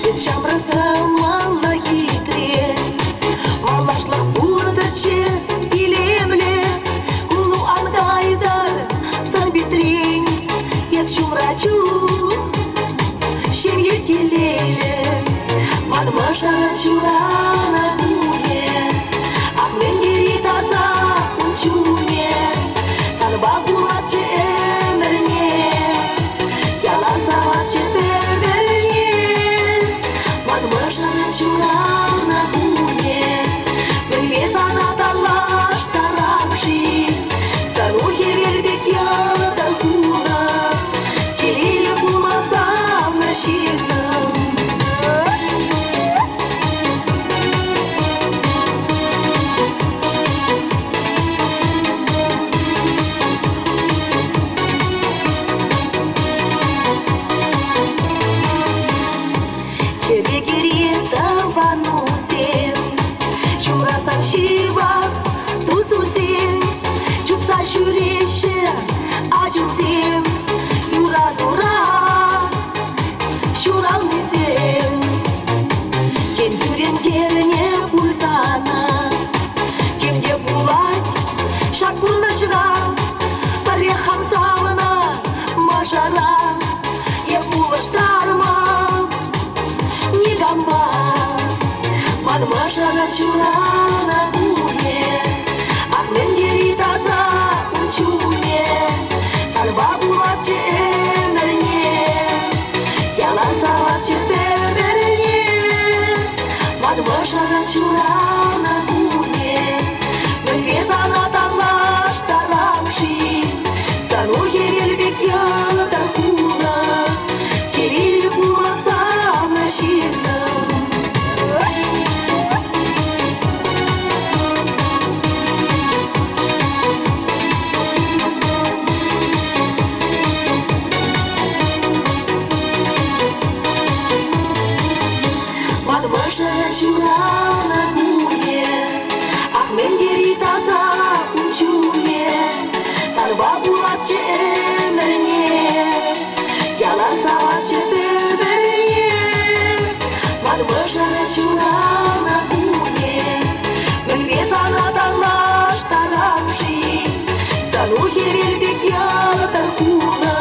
Ведь шамрака мала хитре, Малашлах бурдаче илемле, Кулу ангайдар сан битрень, Ед шумрачу, Шемье телеле. Мадмаша чурана буне, Ахмендери таза унчуне, Санба булас че эмерне, Яласа вас че перверне. Мадмаша чурана буне, Мельвесана талаш таракши, Санухи вербек ядар куна, Телея булмаса в наширном. Shiva, tu susțin, ciupsa șureșe, ajusim, iura dura, șural nizem. Ken duren terne pulsana, kem de bulat, șacurna șra, pare hamsavana, mașara, e pulăștarma, nigamba. Мадмаша чурана буне, Ахмендери таза унчуне, Санба булас че эмерне, Яласа вас че перверне. Мадмаша чурана буне, Мельвесана талаш тарамши, Санухи велбек ядар куна, Телили булмаса в наширном. Чурана буне, Ахмендери таза унчуне, Санба булас че эмерне, Яласа вас че перверне. Мадмаша чурана буне, Мельвесана талаш тарамши, Санухи вербек ядар куна,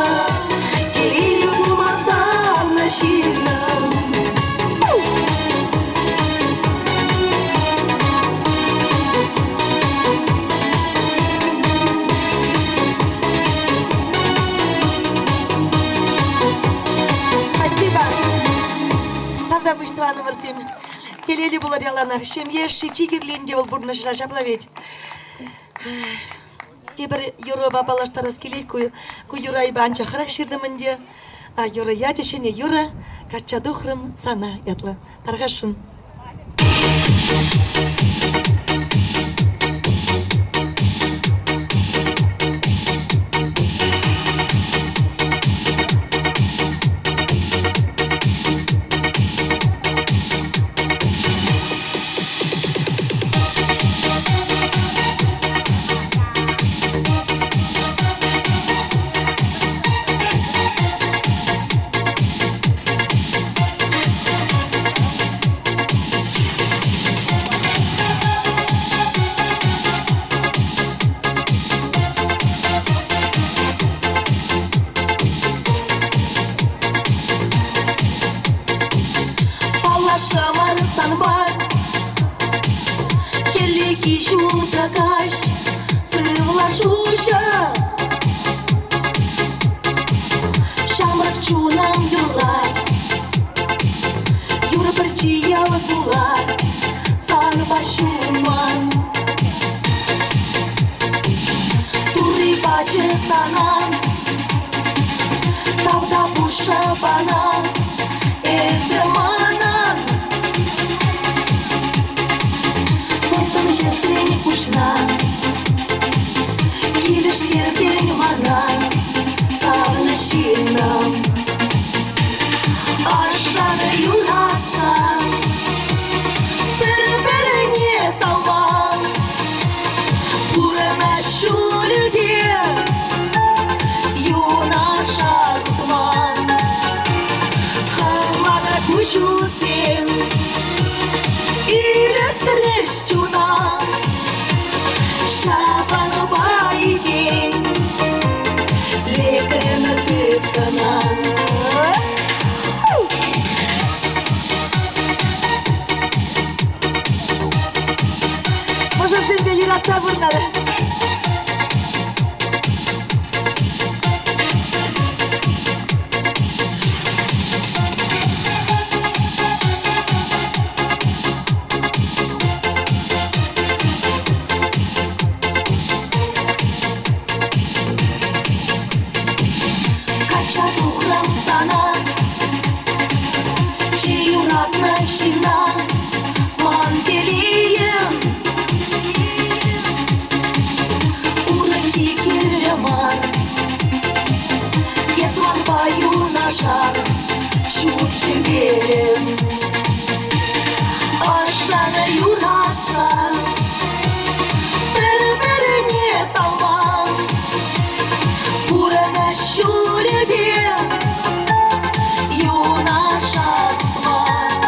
Телея булмаса в наширном. Вышла Марсим. Телели была рялана, шемье шичигерлинде был бурна шаплавить. Теперь Юра бабалашта раскилить ку Юра и банча харакширдаманде, а Юра ячешене Юра качадухрым сана ятла таргашын. хищу такаш, сывлашуша. Шамрак чунам юрлай, юра перчиял булай, сарбашуман. Тури бачы санан, тавда буша банан, эземанан. Тойтын естрени кушна, килеш терден манан, савнышинам. Ашаны юратса, бір-біріне салман, бурына шүлбе, юнаша тұтман. Хамада күшусен, илеттіреш чунан, шапаны байден, лекрені тыптанан. Может, sen beni ratta bunları. Kaça tuhram sana, çiyuratna şina, mandeliyim. Fikirlemar, Есман баю нашар, Шутки верен. Ашаны юратса, бір-біріне салман, Бурына шүлбе, юнаша тұтман.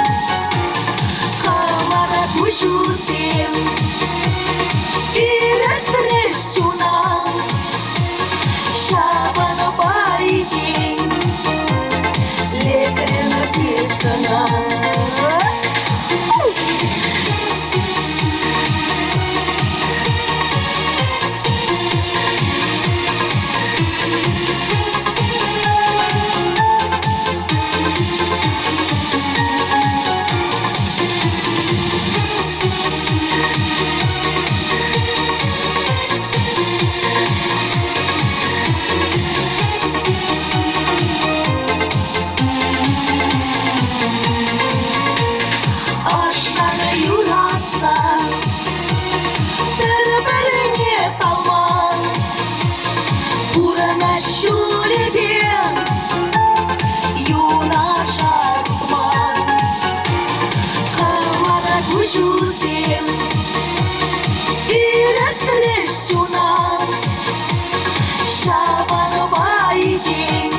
Хамада күшусен, илеттіреш чунан, шабаны байден, лекрені тыптанан. Ашаны юратса, бір-біріне салман, бурына шүлбе, юнаша тұтман. Қалада күшусен, илеттіреш чунан, шабаны байден,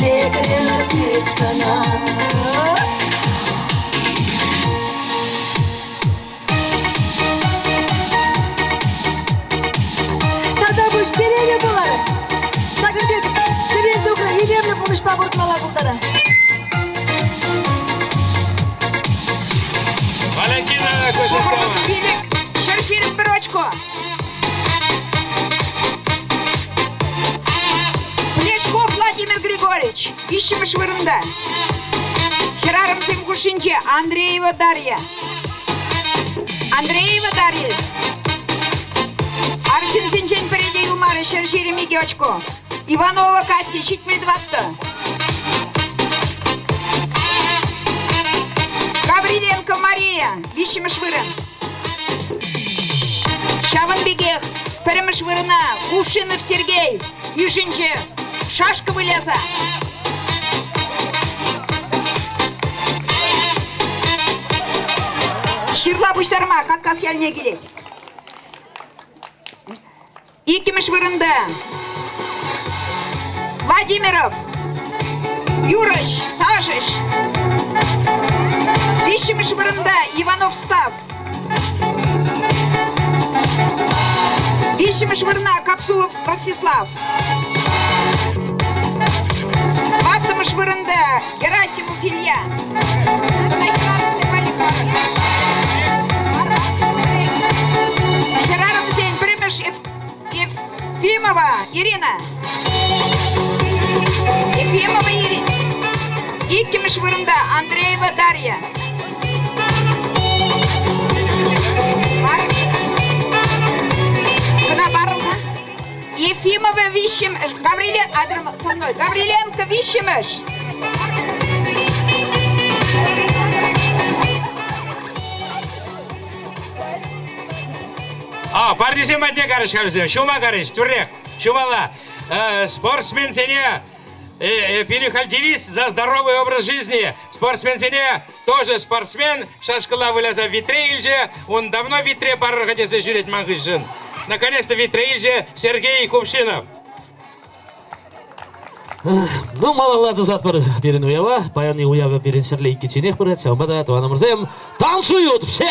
лекрені тыптанан. Тогда будешь деревья была. Шагырбек, тебе духа, и левлю помощь поборкнула култара. Валентина Кузнецова. Шерширин пирочку. Плешков Владимир Григорьевич, ищем швырында. Хераром Тимгушинче, Андреева Дарья. Андреева Дарья. Аршин Синчен переди Юмара, Шерширин Мигечко. Иванова Катя, Щитмедватта. Гавриленко Мария, ищем швырын. Шаванбегех, Перемышвырына, Кувшинов Сергей, Южинче, Шашкова Леза. Ширла буштарма, каткас ялне келет. Икимышвырында, Владимиров, Юрыш, Тажыш. Ищемышвырында, Иванов Стас. Ищемышвырна, Капсулов Ростислав. Ватымышвырында, Герасимов Илья. Ефимова Ирина. Ефимова Ирина. İkimiz vurumda Andreeva Darya. Куда баруха? Ефимова Вишим, со мной. Гавриленко Вишимыш. Партизем одне карыш карызем. Шума карыш, турек. Шумала. Спортсмен сене. Перехаль девиз за здоровый образ жизни. Спортсмен сене тоже спортсмен. Шашкала выляза в витреильже. Он давно в витре пары хотел жюрить мангыжын. Наконец-то в витреильже Сергей Кувшинов. Ну, малалады зат бір берін уява. Баяны уява берін шырлей кеченек бір. Шамбада туаны мұрзем. Танцуют все!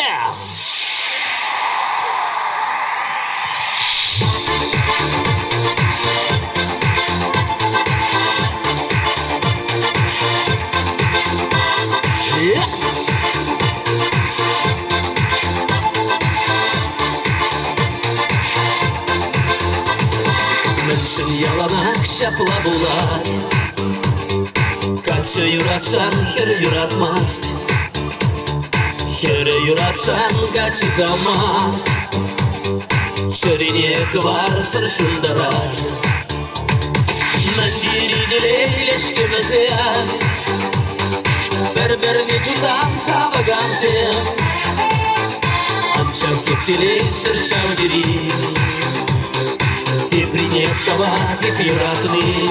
Міншін яланақ шапла бұлар Қанша юратсан, хер юратмаст Хері юратсан, қачы замаст Шырине квар сыр шундарар Мәндері ділейлешке бізен Бір-біріне жұтан сабыған сен Анша кептелей сыр шаудері Ты принесла пятиратный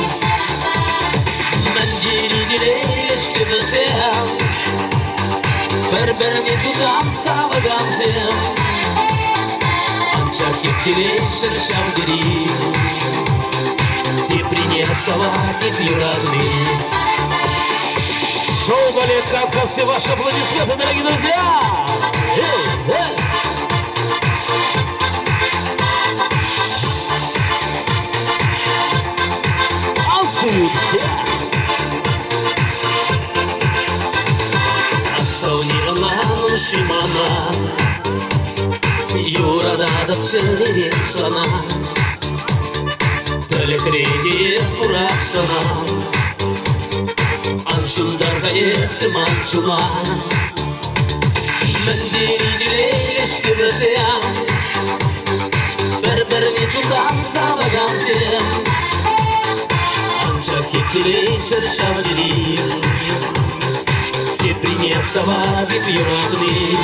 Мәндері ділейлешке бізен Бір-біріне жұтан сабыған сен Анша кептелей сыр шаудері Ты принесла пятиратный Шоу «Балет Кавказцы», ваши аплодисменты, дорогие друзья! Аксаунирлан шимана Юрададып чырырен сана Тілікірейе құрап сана Аншундарға есім аншума Мәндері ділейлешке бізен Бір-біріне жұтан сабыған сен Анша кептелей сыр шавдели Ты принесла випюратный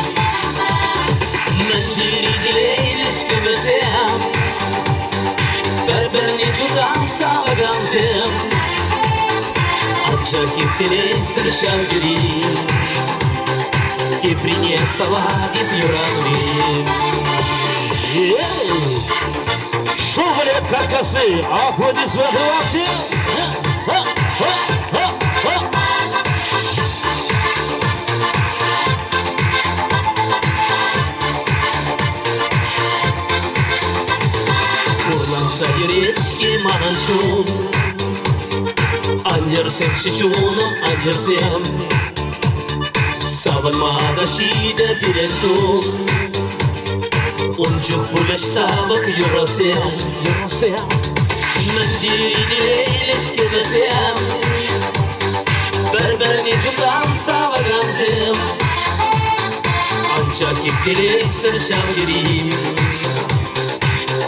Мәндері ділейлешке бізен Бір-біріне жұтан сабыған сен Анша кептелей сыр шавдели Ты принесла випюратный Шоу «Балет Кавказцы», аплодисменты вам всем! Курланса ерецкий мананчун Андерсем шичуном андерсем Савынмада шиде билеттун Унчук пулеш сабык юросем Мәндері ділейлешке бізем Бір-біріне жұтан сабыған сем Анша кептелей сыр шавдері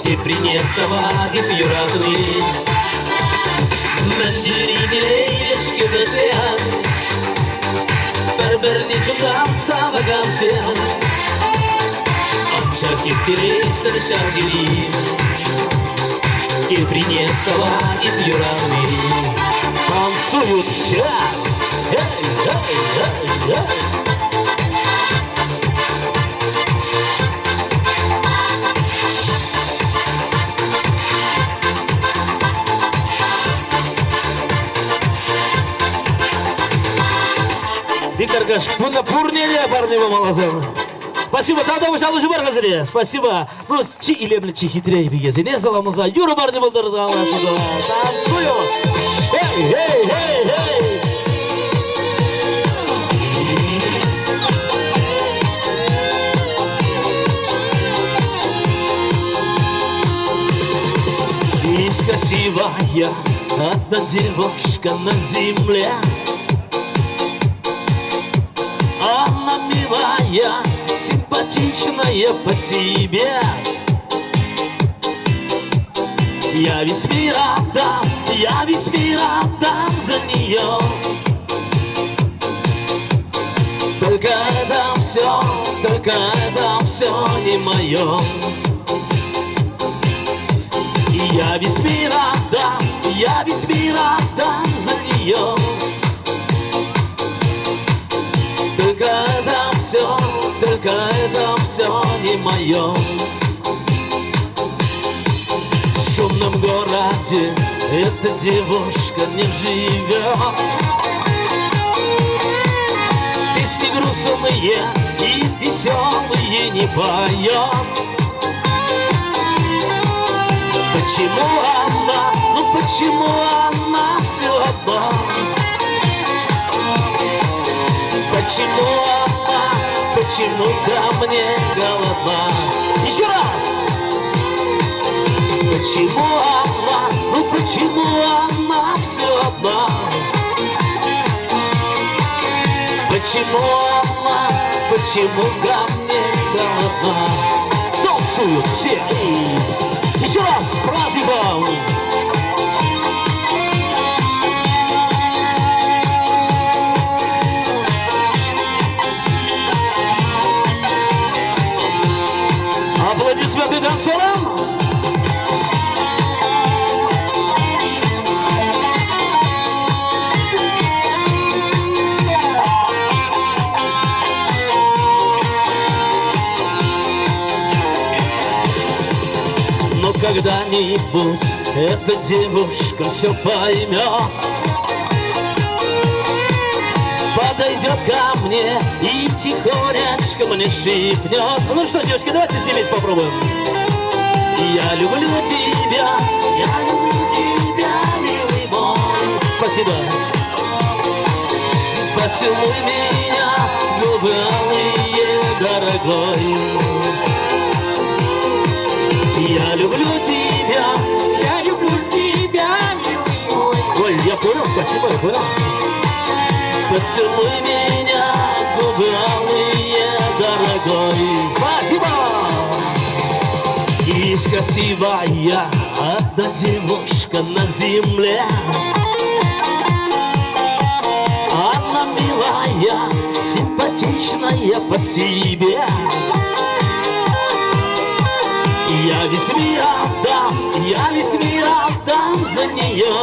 Ты принесла випюратный Мәндері ділейлешке бізем Бір-біріне жұтан сабыған сем Анша кептелей сыр шавдері Ты принесла випюратный Танцуют все! Виктор Гаш, күні пурнеле барнева малазан. Спасибо, тогда вы жалуйте баргазыре. Спасибо. Ну, чи илемле, чи хитрее бегезе. Не заламыза. Юра барни болдырды. Танцую. Эй, эй, эй, эй. Есть красивая одна девушка на земле. Она милая, симпатичная по себе. Я весь мир отдам за нее. Только это все не мое. Я весь мир отдам за нее. Только это все не мое. В шумном городе эта девушка не живет. Песни грустные и веселые не поет. Почему она все одна? Почему ко мне голодна? Еще раз! Почему она все одна? Почему ко мне голодна? Танцуют все! Еще раз с праздником! Аплодисменты танцорам! Но когда-нибудь эта девушка все поймет, подойдет ко мне и тихонечко мне шепнет. Ну что, девочки, давайте все вместе попробуем. Я люблю тебя, милый мой. Спасибо. Поцелуй меня, губы алые, дорогой. Я люблю тебя, милый мой. Ой, я понял, спасибо, я понял. Поцелуй меня, губы алые, дорогой. Спасибо! Есть красивая одна девушка на земле. Она милая, симпатичная по себе. Я весь мир отдам за нее.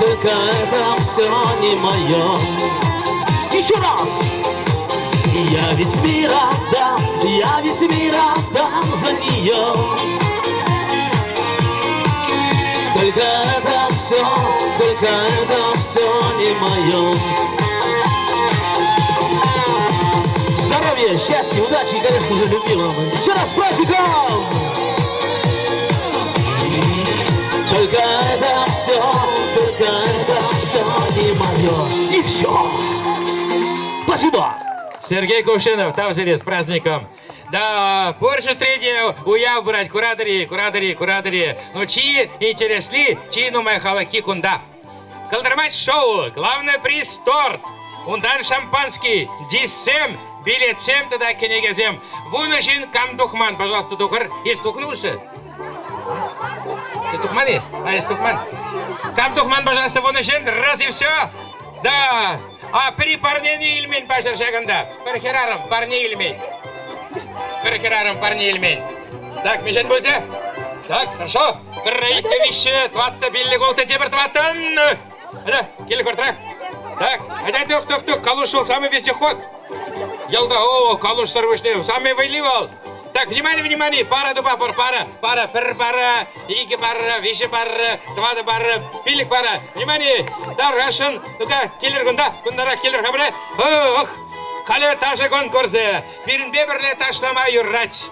Только это все не мое. Еще раз! Я весь мир отдам за нее. Только это все не мое. Здоровья, счастья, удачи и, конечно же, любви вам. Еще раз с праздником! Только это все не мое. И все. Спасибо. Сергей Кувшинов, Тавзели, с праздником. Да, Порше третье, уяв брать, курадари. Ну, чьи интересли, чьи нумай халаки кунда. Калдырмать шоу, главный приз торт. Ундан шампанский, дисем, билетсем, тогда кенегезем. Вунышин камдухман, пожалуйста, тухар. Есть тухнувши? Есть тухманы? Есть тухман. Камдухман, пожалуйста, вунышин, раз и все. Да. А при парне не ильмень, пашер шаганда. Перхераром, парне ильмень. Так, мешен будете? Так, хорошо. Рейка вище, тватта билли голта тебер тваттан. Да, келі квартра. Так, тук, калуш ол самый вездеход. Ялда, калуштар вышли, самый выливал. Так, внимание, пара, пара, пара, иги пара, вище пара, твада пара, пилик пара. Внимание, да, Рашен, ну-ка, келер кундара, келер хабре. Ох, кале таже конкурсы, биринбе бірле ташлама юррать.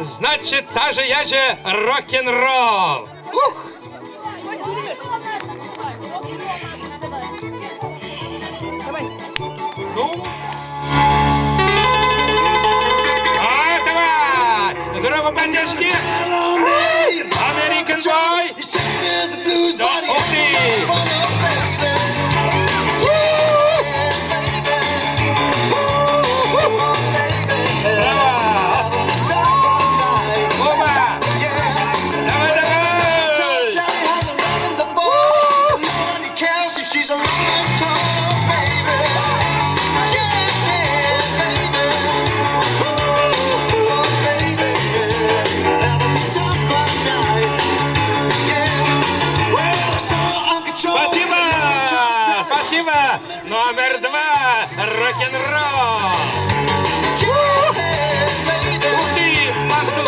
Значит, таже яже рок-н-ролл. Ух! Слава поддержки! American Boy! Да, ух ты! Спасибо! Спасибо! Номер 2! Рок-н-ролл! Ух ты! Махну!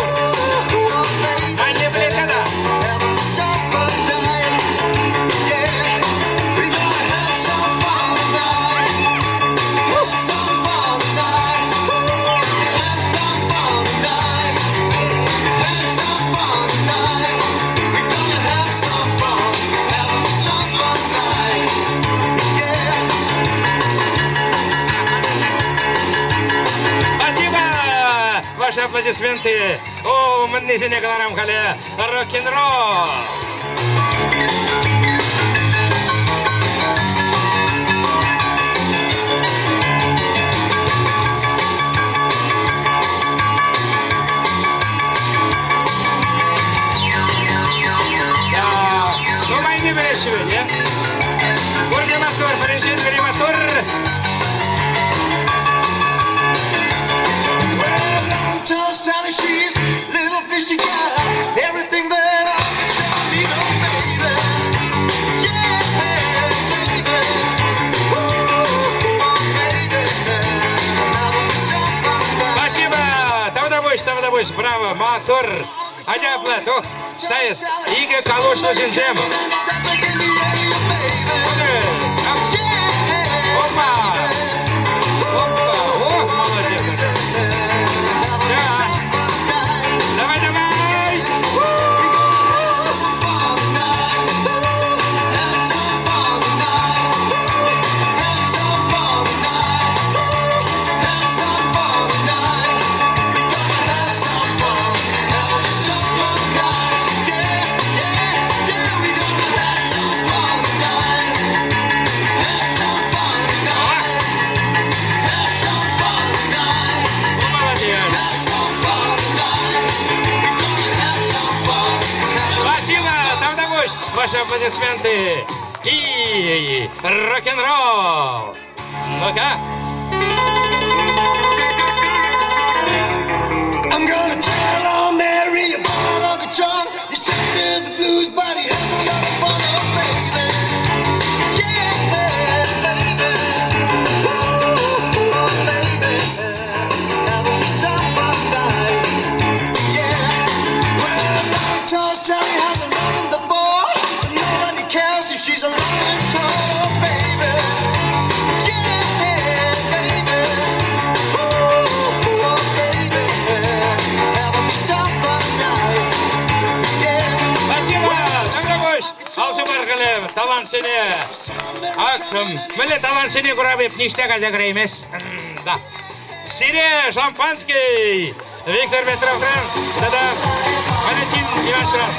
А не бликада! Ваши аплодисменты. О, мы не говорим, хале, рок-н-ролл. Ну, мои не выращивают, не? Горький мотор, полежит, мотор. Sally, she's little fishy gal, everything that I can tell me, baby. Yeah, baby. Ooh, baby. Спасибо! Там удовольствие, браво, мотор. Адяплат, ох, стоит. Ига калушну зинжем. Опа! Опа! О, молодец! Давай, давай! Ваши аплодисменты и рок-н-ролл. Ну-ка. I'm gonna tell on Mary about Uncle John. He sings to the blues, but he has a lot of fun, oh baby. Yeah, baby. Ooh, baby. Having some fun tonight. Yeah. Well, tall Sally has a lot in the ball. Nobody cares if she's a long and tall, baby. Yeah, baby. Ooh, baby. Having some fun tonight. Yeah. Спасибо! Дорогой! Алшы барғылы, талант сені. Ақым, мүлі талант сені құрабып, ништеға загреймес. Да. Сире, шампанский! Виктор Петровран, да-да, Валентин Иваншран.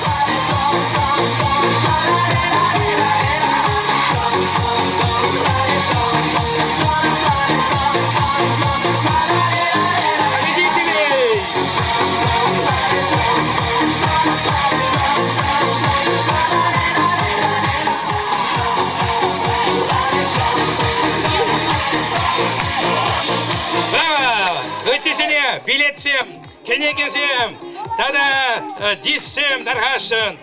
Билетсем, кенегезем, да-да, диссем, даргашын.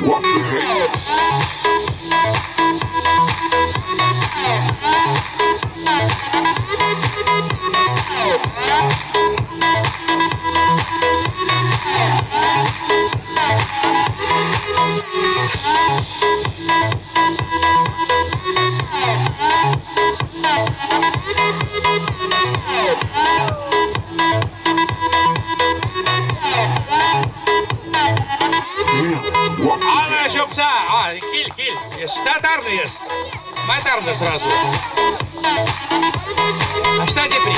What the heck? есть? Татарный есть. Матарный сразу. А что теперь?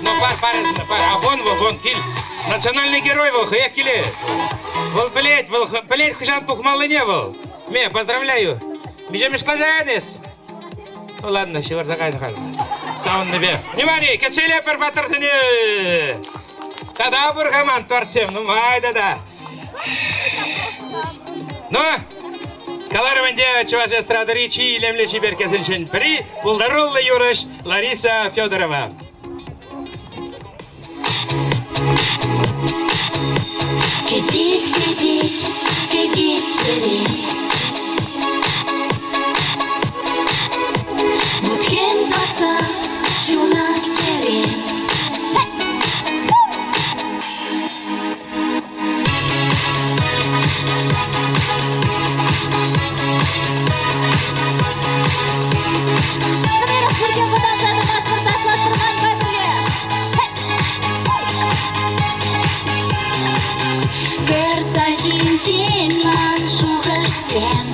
Ну, пар, а вон, киль. Национальный герой был, я киле. Вол, блять, хужан пухмалы не был. Ме, поздравляю. Бежим шкладанец. Ну ладно, шевар закай нахал. Саун небе. Внимание, качели пербатарсыне. Тогда бургаман торсем, ну майда. Ну, Каларванде, чуваш эстрада речи, лемле чиберке зеншен при, Булдарулла Юрыш, Лариса Федорова. Кедит, Мутхен запса, шуна черен. Cincinlan şuğırsen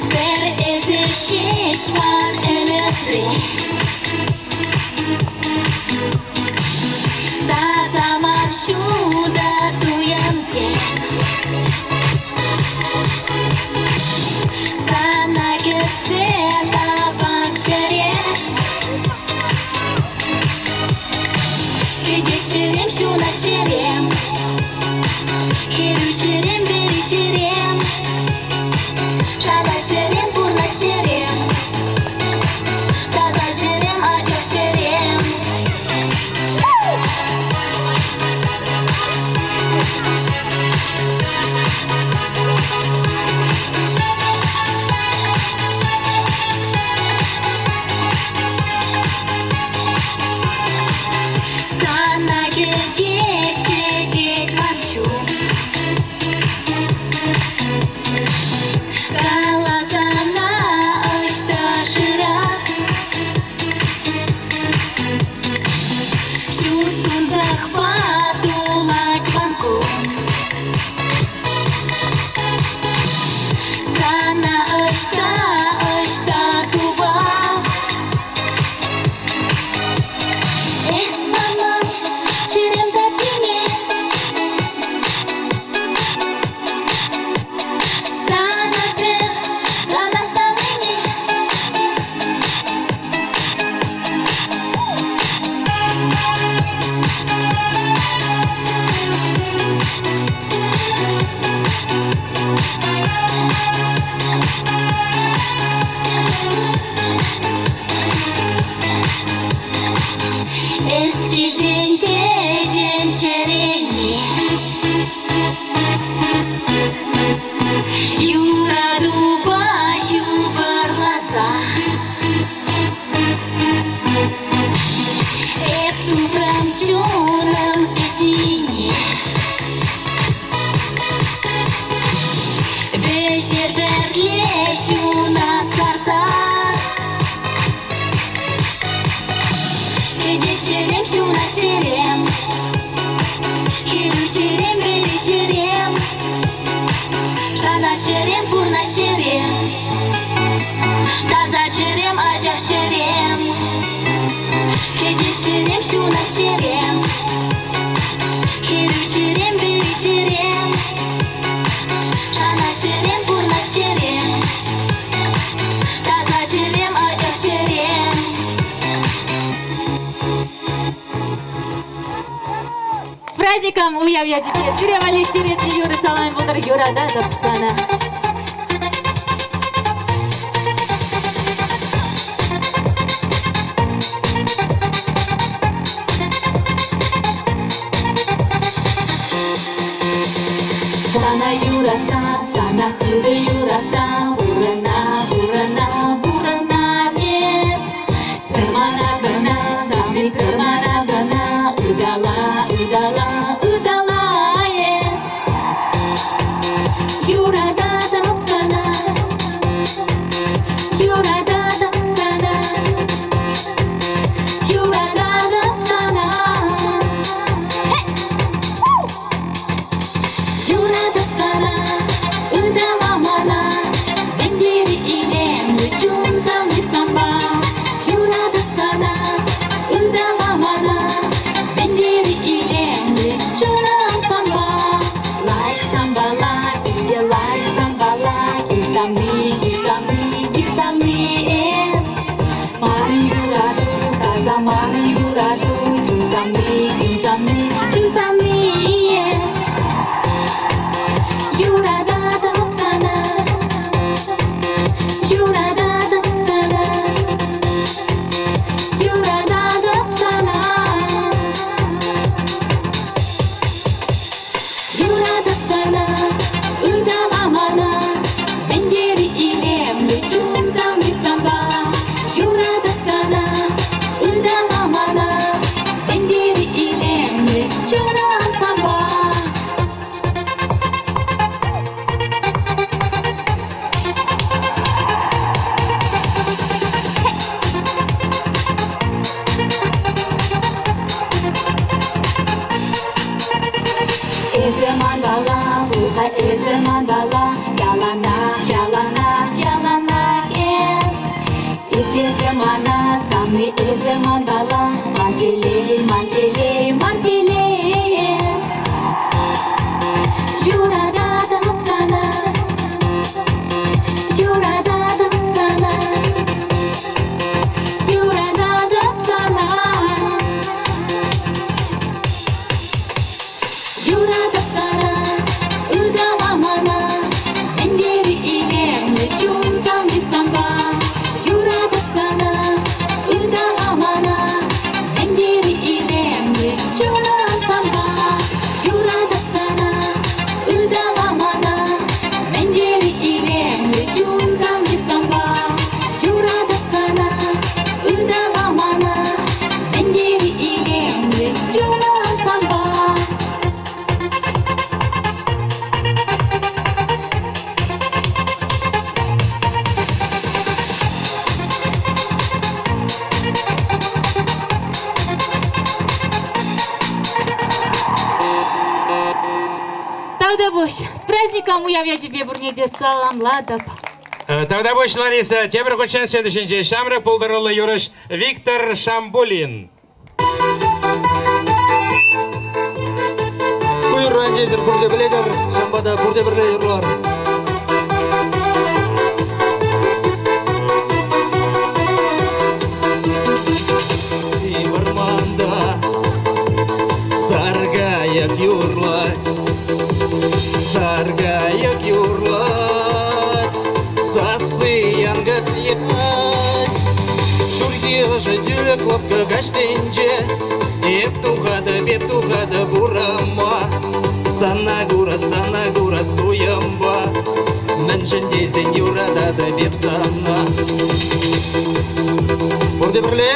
Bir ezer şişman ümidi Da zaman şuda duyam sen Sana gitsen taban şeref Geçirim şuna çirem Kirüçerim beriçerim Şana çerim burna çerim Taza çerim acak çerim Sana gidit mançu Kala sana ışta şıras Şutun захватулать банку Sana ışta tubas Esmama çirem tapine Sana ben, sana salene Eskildin beden çereni Yuradu başı parlasa Эту промчуном песне Beşerberle şuna sarsa Geçerim şuna çerem Kirüçerim beriçerim Şana çerem burna çerem Taza çerem acak çerem Geçerim şuna çerem Kirüçerim beriçerim Şana çerem burna çerem Taza çerem acak çerem С праздником уяв я тебе! Сирем Алиштерет и Юры Салам Булдар Юра, да, Запсана. Sana yuratsa, sana hıdı yuratsa Burana, burana, burana et Kırmana gana, zambi kırmana gana Udala, udala, udala et Yuradadım sana Yuradadım sana Yuradadım sana Hey! Yuradadım Мандале, мандала, мантеле, мантеле, мантеле. Юрададым сана, юрададым сана, юрададым сана. Юрадым сана, ыдаламана, мендери илемле чунсам бисамба. Юрадым сана, ыдаламана, мендери илемле чунсамба. Юрадым сана, ыдаламана, мендери илемле чунсам бисамба. Юрадым сана, ыдаламана, мендери илемле чунсамба. Тавдабош, с праздником уявя тебе бурнеде саламладып. Тавдабош Лариса, тебе хочется следующий шамры полдоролы юрыш Виктор Шамбулин. Buyur önceydir burada bile kadar. Şambada burada bir yurlar. Сиварманда саргаяк юрлать, саргаяк юрлать, сасыянгат ехать. Шурги же дюлек лапка гаштенже, беп тухада бурама. Sana gura stuyamba, menşen dezen yurada da bep sana. Burada birle.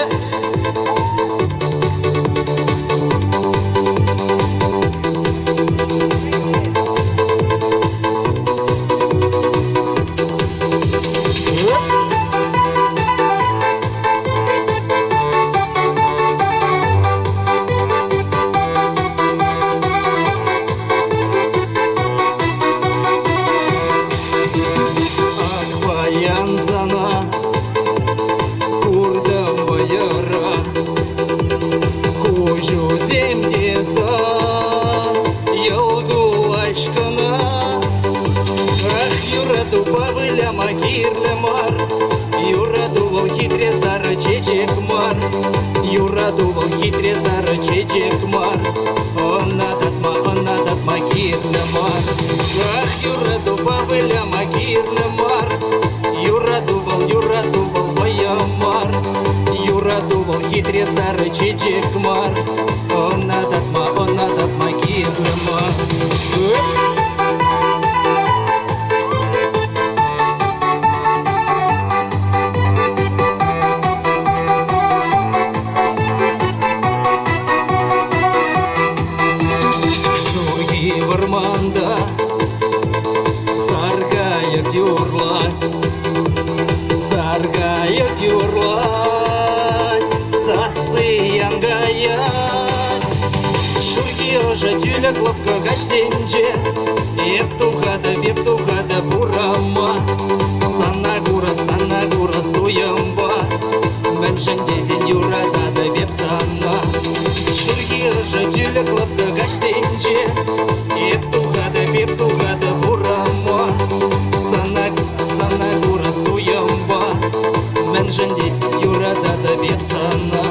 Юрадувал хитрец зара чечек мар. Он нататма кирле мар. Ах, юрадувал магирле мар. Юрадувал воямар. Юрадувал хитрец зара чечек мар. Он нататма кирле мар. Варманда саргаяк юрлать, саргаяк юрлать, сасыянгаят. Шурги ожа тюлек лапка гаштенже, беп тухада бурама. Sana gura стуямба, меншен дезен юрада да беп сана. Шурги ожа тюлек лапка гаштенже, беп тухада бурама. Sana gura stуямба, меншен дезен юрада да беп сана.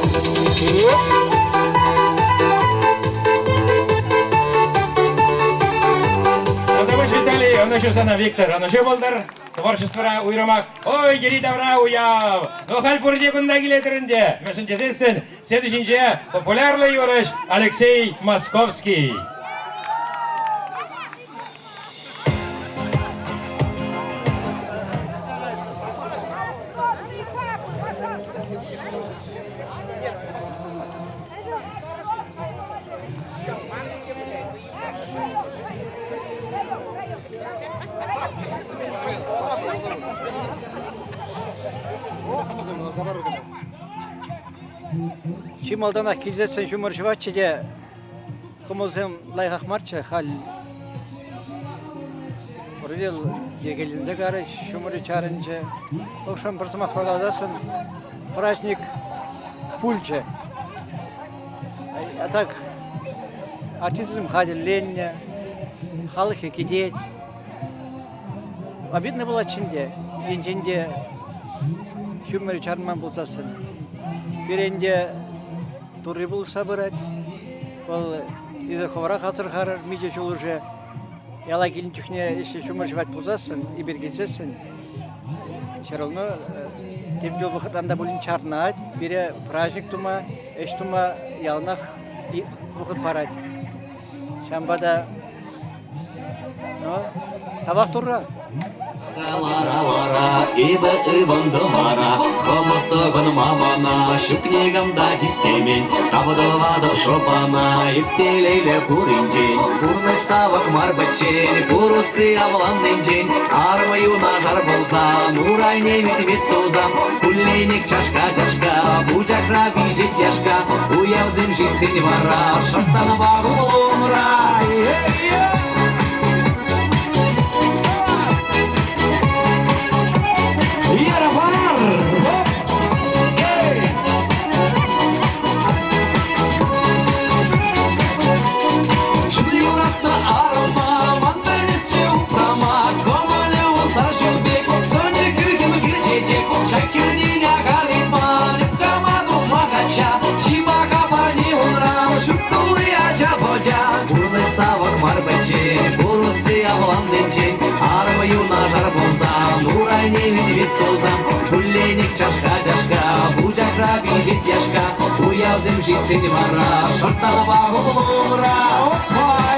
Виталий, он еще сана Виктор, он еще болдар творчество уйрамак. Ой, гери добра уяв. Ну, хальпурде кунда гилетеринде. Мәшін жезесін, следующий популярный юрыш Алексей Московский. Чималдана килзесен шумаршваче де хомозем лайхах марча хал. Ордел дегелинзе гары шумары чарынче. Окшам барсамак паладасын праздник пульче. А так, артизм хадилленне, халыхе кидеть. Обидно было чинде, инженде шумер чарман болсасын. Беренде туры болса барат. Ол изе ховара хасыр харар миже чулуже. Яла келин чухне если шумер жвать болсасын, и бергенсесин. Шаролно тем жол вахтанда болин чарнать, бере праздник тума, эш тума ялнах и вахт парать. Шамбада, табак турра. Лара, ибо ивандовара, хомотогон мамана, шукнегамда истемень, табдовадов шопана, иптелейле пуринджень, пурныш савак марбачень, пурусы авланный день, армаю нажар болза, нурайне ведь вестузам, кулейник чашка, будя краби жить яшка, уявзем жить синьвара, шартана багу лумра, армаю нажар болза, нурайне ведь вестузам, кулейник чашка, будя краби жить яшка, уявзем жить синьвара, шартана багу лумра, опа,